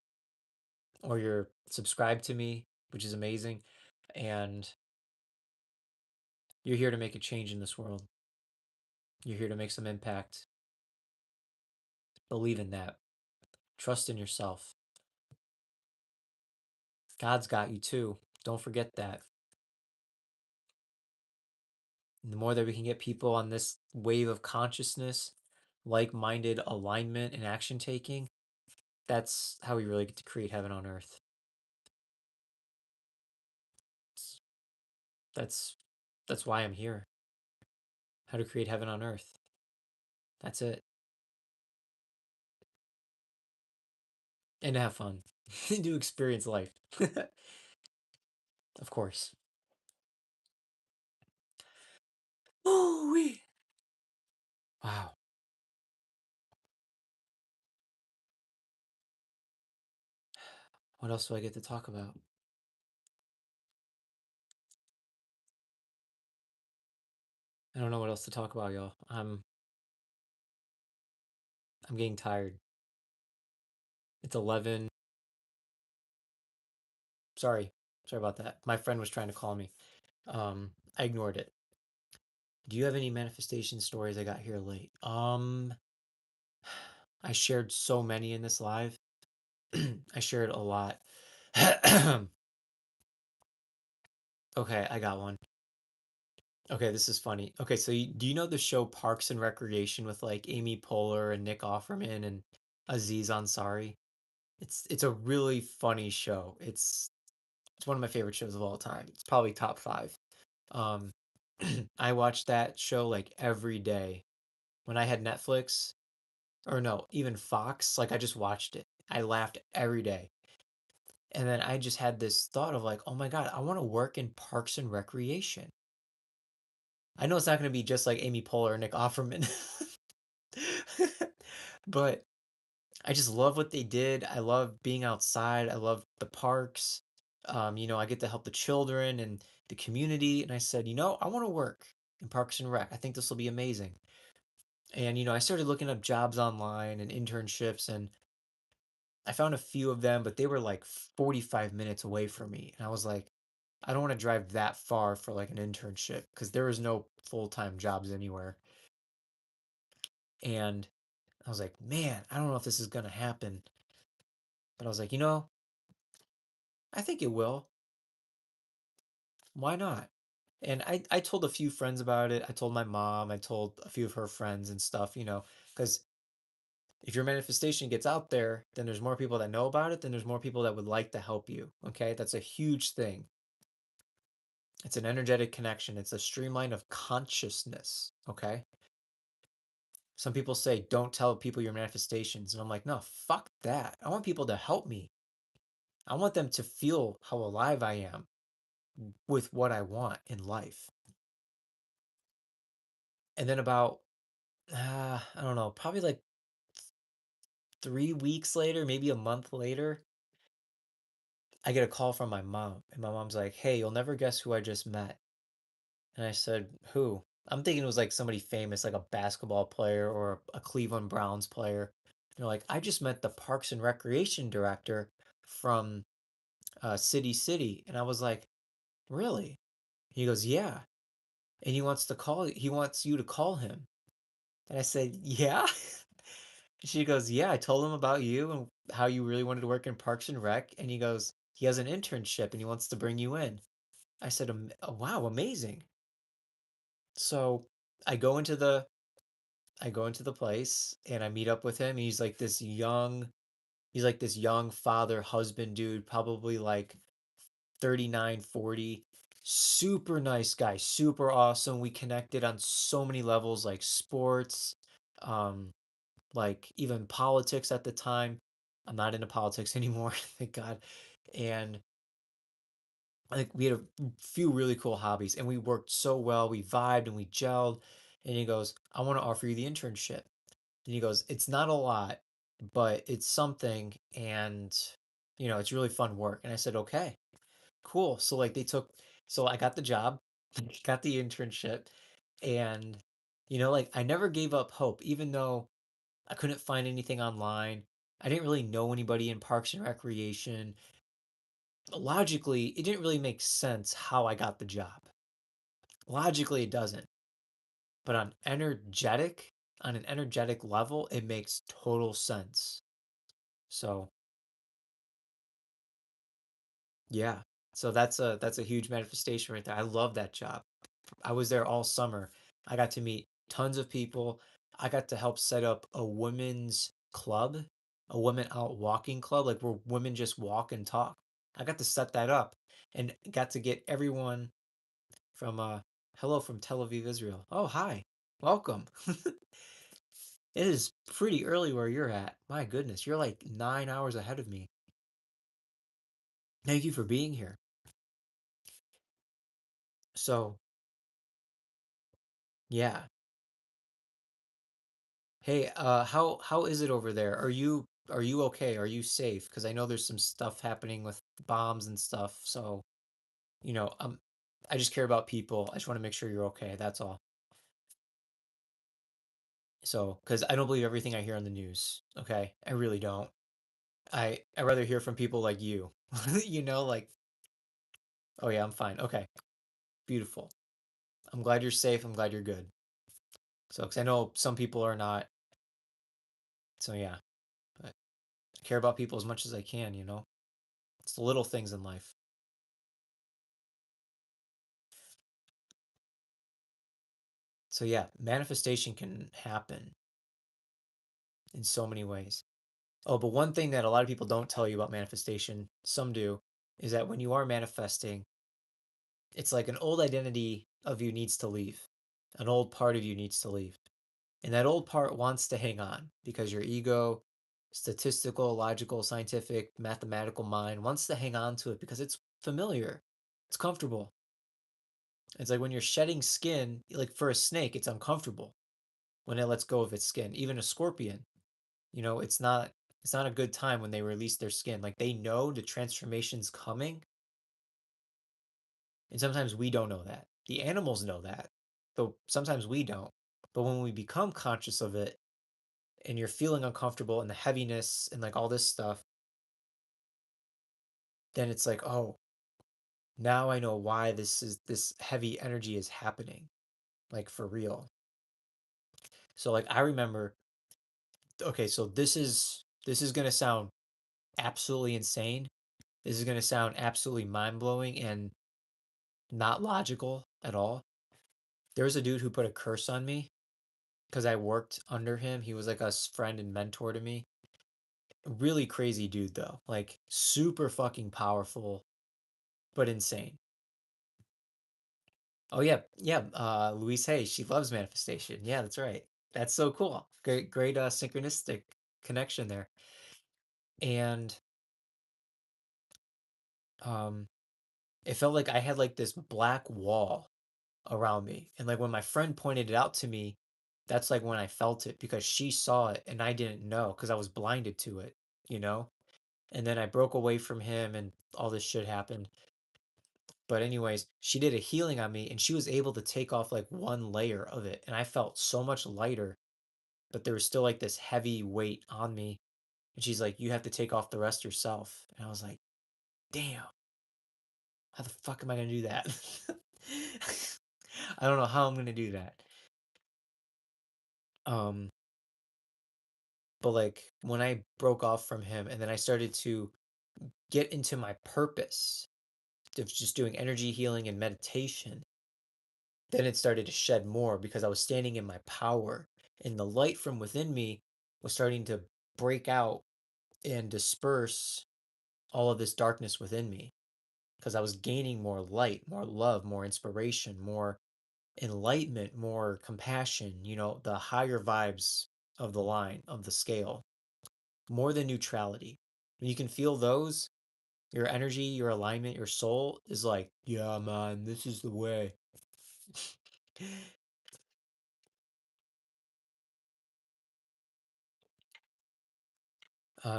or you're subscribed to me, which is amazing, and you're here to make a change in this world. You're here to make some impact. Believe in that. Trust in yourself. God's got you too. Don't forget that. And the more that we can get people on this wave of consciousness, like minded alignment and action taking, that's how we really get to create heaven on earth. That's that's why I'm here. How to create heaven on earth. That's it. And to have fun. To experience life. Of course. Oh, we. Wow. What else do I get to talk about? I don't know what else to talk about, y'all. I'm getting tired. It's 11. Sorry. Sorry about that. My friend was trying to call me. I ignored it. Do you have any manifestation stories I got here late? I shared so many in this live. I shared a lot. Okay, I got one. Okay, this is funny. Okay, so do you know the show Parks and Recreation with like Amy Poehler and Nick Offerman and Aziz Ansari? It's a really funny show. It's one of my favorite shows of all time. It's probably top five. Um, I watched that show like every day when I had Netflix, or no, even Fox. Like I just watched it. I laughed every day. And then I just had this thought of like, oh my God, I want to work in Parks and Recreation. I know it's not going to be just like Amy Poehler or Nick Offerman, but I just love what they did. I love being outside. I love the parks. I get to help the children and the community. And I said, I want to work in Parks and Rec. I think this will be amazing. And, I started looking up jobs online and internships, and I found a few of them, but they were like 45 minutes away from me. And I was like, I don't want to drive that far for like an internship because there was no full-time jobs anywhere. And I was like, man, I don't know if this is going to happen. But I was like, I think it will. Why not? And I told a few friends about it. I told my mom, I told a few of her friends and stuff, because if your manifestation gets out there, then there's more people that know about it, then there's more people that would like to help you. Okay. That's a huge thing. It's an energetic connection, it's a streamline of consciousness. Okay. Some people say, don't tell people your manifestations. And I'm like, no, fuck that. I want people to help me. I want them to feel how alive I am with what I want in life. And then about, I don't know, probably like 3 weeks later, maybe a month later, I get a call from my mom. And my mom's like, hey, you'll never guess who I just met. And I said, who? I'm thinking it was like somebody famous, like a basketball player or a Cleveland Browns player. And they're like, I just met the Parks and Recreation director from City City. And I was like, really? He goes, yeah. And he wants you to call him. And I said, yeah. She goes, yeah, I told him about you and how you really wanted to work in Parks and Rec. And he goes, he has an internship and he wants to bring you in. I said, "Oh, wow, amazing." So I go into the I go into the place and I meet up with him. He's like this young father husband dude, probably like 39, 40. Super nice guy, super awesome. We connected on so many levels, like sports, um, like even politics at the time. I'm not into politics anymore, thank God. And I think we had a few really cool hobbies and we worked so well. We vibed and we gelled. And he goes, I want to offer you the internship. And he goes, it's not a lot, but it's something. And, it's really fun work. And I said, okay, cool. So, like, so I got the job, got the internship. And, like, I never gave up hope, even though I couldn't find anything online. I didn't really know anybody in Parks and Recreation. Logically, it didn't really make sense how I got the job. Logically, it doesn't. But on an energetic level, it makes total sense. So, yeah. So that's a huge manifestation right there. I love that job. I was there all summer. I got to meet tons of people. I got to help set up a women's club, a women out walking club, like where women just walk and talk. I got to set that up and got to get everyone from hello from Tel Aviv, Israel. Oh, hi. Welcome. It is pretty early where you're at. My goodness, you're like 9 hours ahead of me. Thank you for being here. So, yeah. Hey, how is it over there? Are you okay? Are you safe? Because I know there's some stuff happening with bombs and stuff. So, you know, um, I just care about people. I just want to make sure you're okay. That's all. So, because I don't believe everything I hear on the news. Okay, I really don't. I rather hear from people like you. Like, oh yeah, I'm fine. Okay, beautiful. I'm glad you're safe. I'm glad you're good. So, because I know some people are not. So yeah, but I care about people as much as I can. It's the little things in life. So yeah, manifestation can happen in so many ways. Oh, but one thing that a lot of people don't tell you about manifestation, some do, is that when you are manifesting, it's like an old identity of you needs to leave. An old part of you needs to leave. And that old part wants to hang on because your ego, statistical, logical, scientific, mathematical mind wants to hang on to it because it's familiar. It's comfortable. It's like when you're shedding skin, like for a snake, it's uncomfortable when it lets go of its skin. Even a scorpion, it's not a good time when they release their skin. Like they know the transformation's coming, And sometimes we don't know that. The animals know that, but sometimes we don't. But when we become conscious of it and you're feeling uncomfortable and the heaviness and like all this stuff, then it's like, oh, now I know why this heavy energy is happening, like for real. So like I remember, okay, so this is gonna sound absolutely insane. This is gonna sound absolutely mind-blowing and not logical at all. There was a dude who put a curse on me because I worked under him. He was like a friend and mentor to me. Really crazy dude though. Like super fucking powerful, but insane. Oh yeah, yeah. Louise Hay, she loves manifestation. Yeah, that's right. That's so cool. Great synchronistic connection there. And um it felt like I had like this black wall around me. And like when my friend pointed it out to me, that's like when I felt it because she saw it and I didn't know because I was blinded to it, you know? And then I broke away from him and all this shit happened. But anyways, she did a healing on me and she was able to take off like one layer of it and I felt so much lighter, but there was still like this heavy weight on me. And she's like, "You have to take off the rest yourself." And I was like, "Damn, how the fuck am I going to do that?" I don't know how I'm going to do that. Um but like when I broke off from him and then I started to get into my purpose of just doing energy healing and meditation, then it started to shed more because I was standing in my power and the light from within me was starting to break out and disperse all of this darkness within me because I was gaining more light, more love, more inspiration, more enlightenment, more compassion, the higher vibes of the line, of the scale, more than neutrality. When you can feel those, your energy, your alignment, your soul is like, yeah, man, this is the way.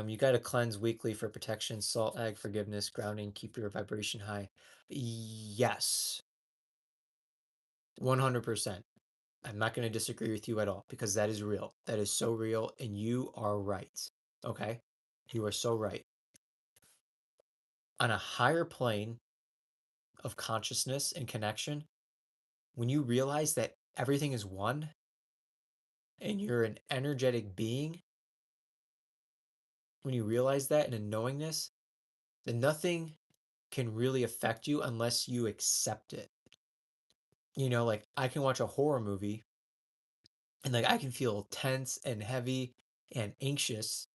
You got to cleanse weekly for protection, salt, egg, forgiveness, grounding, keep your vibration high. Yes, 100%. I'm not going to disagree with you at all because that is real. That is so real, and you are right. Okay? You are so right. On a higher plane of consciousness and connection, when you realize that everything is one and you're an energetic being, when you realize that and a knowingness, then nothing can really affect you unless you accept it. Like I can watch a horror movie and like I can feel tense and heavy and anxious,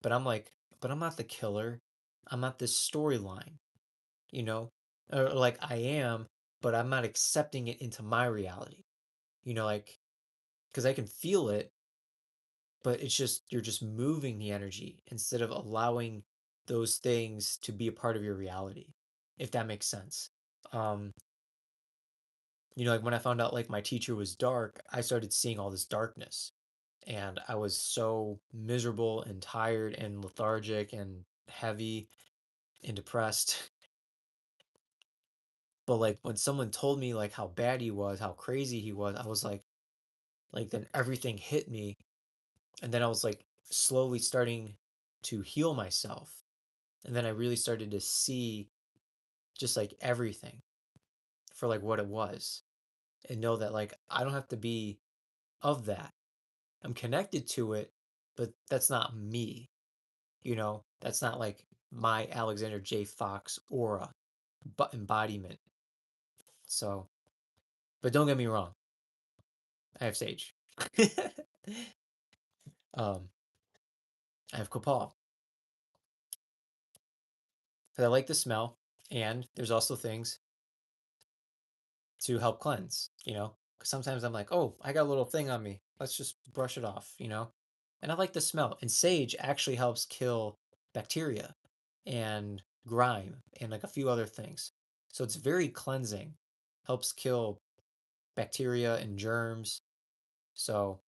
but I'm like, but I'm not the killer. I'm not this storyline, you know? Or like I am, but I'm not accepting it into my reality. Like because I can feel it, but it's just you're just moving the energy instead of allowing those things to be a part of your reality, if that makes sense. Um, like when I found out like my teacher was dark, I started seeing all this darkness and I was so miserable and tired and lethargic and heavy and depressed. But like when someone told me like how bad he was, how crazy he was, I was like then everything hit me and then I was like slowly starting to heal myself. And then I really started to see just like everything for like what it was and know that like I don't have to be of that. I'm connected to it, but that's not me. That's not like my Alexander J. Fox aura, but embodiment. So, but don't get me wrong, I have sage. um, I have copal because I like the smell, and there's also things to help cleanse. Because sometimes I'm like, oh, I got a little thing on me. Let's just brush it off. And I like the smell. And sage actually helps kill bacteria and grime and like a few other things. So it's very cleansing, helps kill bacteria and germs. So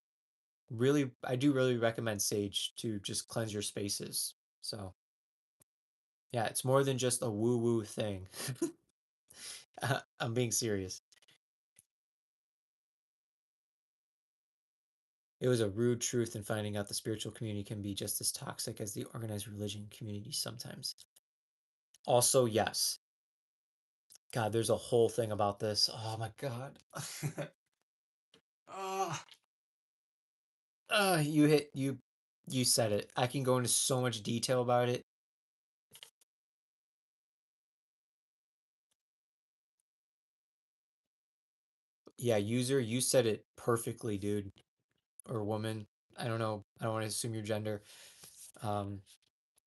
really, I do really recommend sage to just cleanse your spaces. So yeah, it's more than just a woo woo thing. I'm being serious. It was a rude truth in finding out the spiritual community can be just as toxic as the organized religion community sometimes. Also, yes. God, there's a whole thing about this. Oh my God. Oh, you said it. I can go into so much detail about it. Yeah, user, you said it perfectly, dude. Or woman. I don't know. I don't want to assume your gender. Um,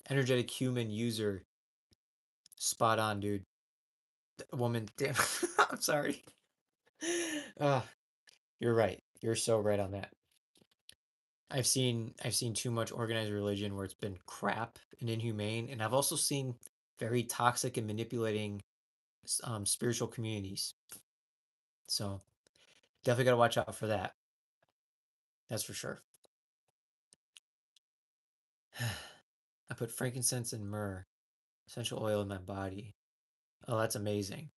energetic human user. Spot on, dude. Woman, damn. I'm sorry. Uh, you're right. You're so right on that. I've seen too much organized religion where it's been crap and inhumane, and I've also seen very toxic and manipulating spiritual communities. So definitely got to watch out for that. That's for sure. I put frankincense and myrrh, essential oil in my body. Oh, that's amazing.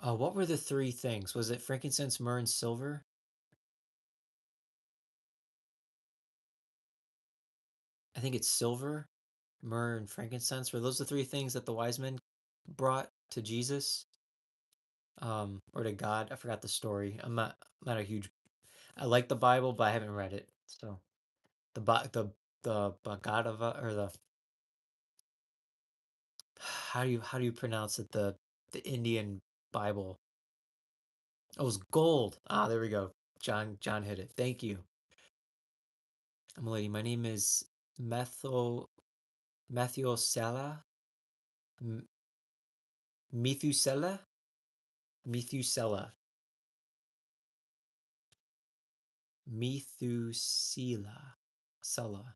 What were the three things? Was it frankincense, myrrh, and silver? I think it's silver, myrrh, and frankincense. Were those the three things that the wise men brought to Jesus? Or to God? I forgot the story. I'm not a huge. I like the Bible, but I haven't read it. So the Bhagavad or the how do you pronounce it? The Indian Bible. Oh, it was gold. Ah, there we go. John hit it. Thank you. I'm a lady. My name is Metho Methuselah. M- Methuselah. Methuselah. Methuselah. Selah.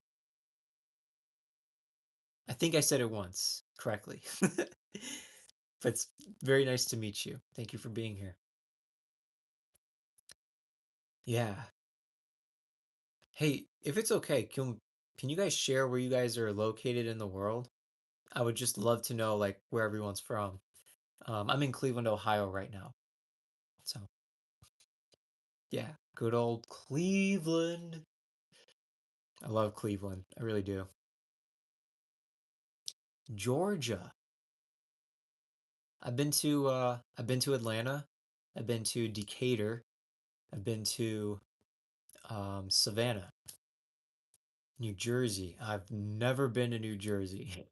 I think I said it once correctly. But it's very nice to meet you. Thank you for being here. Yeah. Hey, if it's okay, can you guys share where you guys are located in the world? I would just love to know like where everyone's from. I'm in Cleveland, Ohio right now. So, yeah, good old Cleveland. I love Cleveland. I really do. Georgia. I've been to Atlanta. I've been to Decatur. I've been to Savannah, New Jersey. I've never been to New Jersey.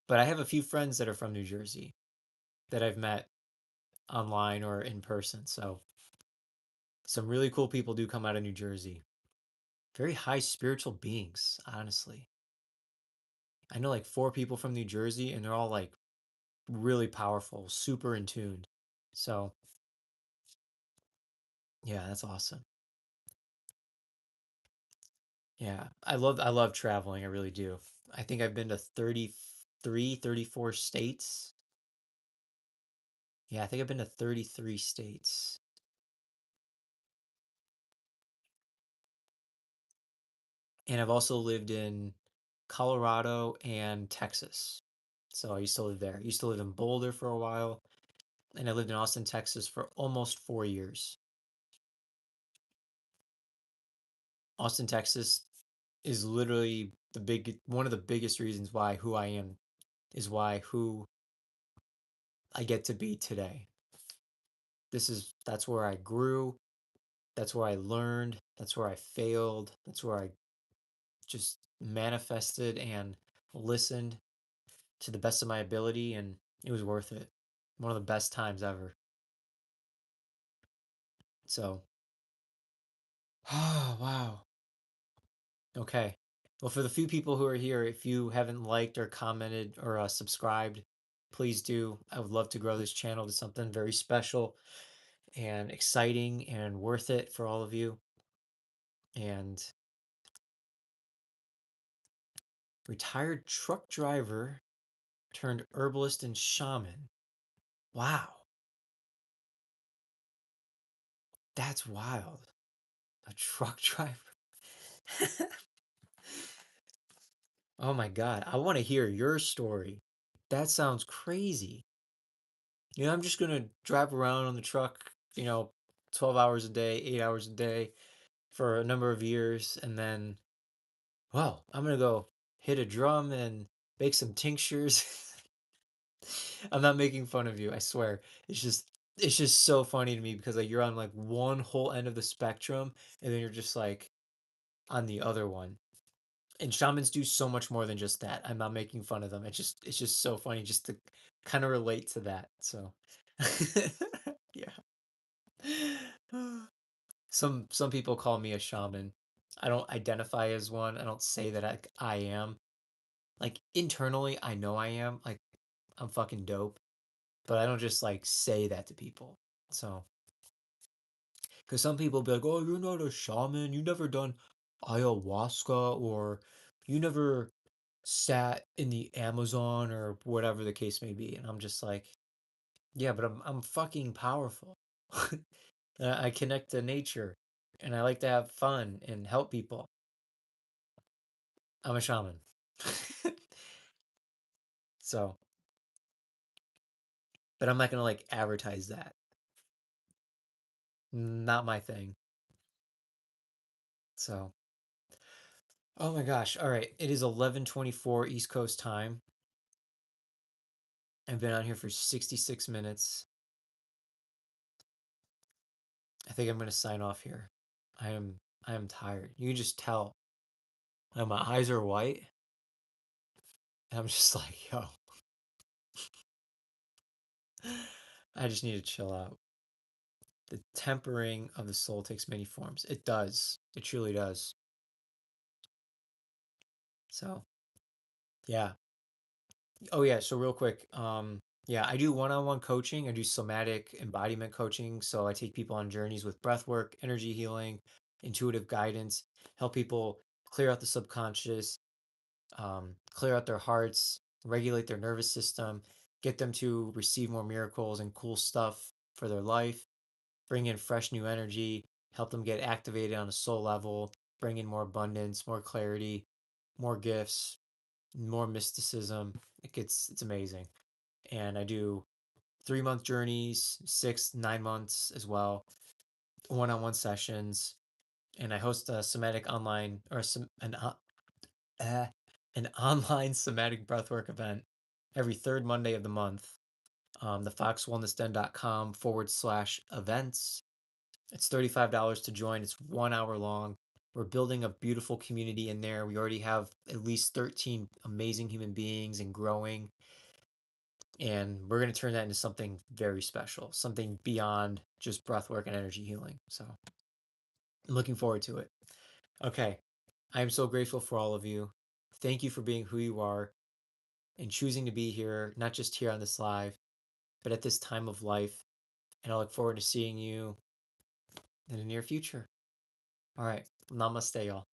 But I have a few friends that are from New Jersey that I've met online or in person. So some really cool people do come out of New Jersey. Very high spiritual beings, honestly. I know like four people from New Jersey and they're all like really powerful, super in tune. So yeah, that's awesome. Yeah. I love traveling. I really do. I think I've been to 33, 34 states. Yeah, I think I've been to 33 states. And I've also lived in Colorado and Texas. So I used to live there. I used to live in Boulder for a while, and I lived in Austin, Texas for almost 4 years. Austin, Texas is literally one of the biggest reasons why who I am is why who I get to be today. That's where I grew, that's where I learned, that's where I failed, that's where I just manifested and listened to the best of my ability, and it was worth it. One of the best times ever. So, oh, wow. Okay. Well, for the few people who are here, if you haven't liked or commented or subscribed, please do. I would love to grow this channel to something very special and exciting and worth it for all of you. And retired truck driver turned herbalist and shaman. Wow. That's wild. A truck driver. Oh my God. I want to hear your story. That sounds crazy. I'm just going to drive around on the truck, 12 hours a day, 8 hours a day for a number of years. And then, well, I'm going to go hit a drum and make some tinctures. I'm not making fun of you, I swear. It's just so funny to me because like you're on like one whole end of the spectrum and then you're just like on the other one. And shamans do so much more than just that. I'm not making fun of them. It's just so funny just to kind of relate to that. So yeah. Some people call me a shaman. I don't identify as one. I don't say that I am. Like internally I know I am. Like I'm fucking dope, but I don't just like say that to people. So because some people be like, "Oh, you're not a shaman. You never done ayahuasca, or you never sat in the Amazon, or whatever the case may be." And I'm just like, "Yeah, but I'm fucking powerful. I connect to nature, and I like to have fun and help people. I'm a shaman." So, but I'm not gonna like advertise that. Not my thing. So, oh my gosh. All right, it is 11:24 East Coast time. I've been on here for 66 minutes. I think I'm gonna sign off here. I am I am tired. You can just tell. My eyes are white. And I'm just like, yo, I just need to chill out. The tempering of the soul takes many forms. It does. It truly does. So yeah. Oh yeah, so real quick, yeah, I do one-on-one coaching. I do somatic embodiment coaching. So I take people on journeys with breathwork, energy healing, intuitive guidance, help people clear out the subconscious, clear out their hearts, regulate their nervous system, get them to receive more miracles and cool stuff for their life, bring in fresh new energy, help them get activated on a soul level, bring in more abundance, more clarity, more gifts, more mysticism. It's amazing. And I do 3 month journeys, 6, 9 months as well, one-on-one sessions, and I host a somatic online or uh, an online somatic breathwork event every third Monday of the month. thefoxwellnessden.com/events. It's $35 to join. It's 1 hour long. We're building a beautiful community in there. We already have at least 13 amazing human beings and growing. And we're going to turn that into something very special, something beyond just breathwork and energy healing. So I'm looking forward to it. Okay. I am so grateful for all of you. Thank you for being who you are and choosing to be here, not just here on this live, but at this time of life. And I look forward to seeing you in the near future. All right. Namaste, y'all.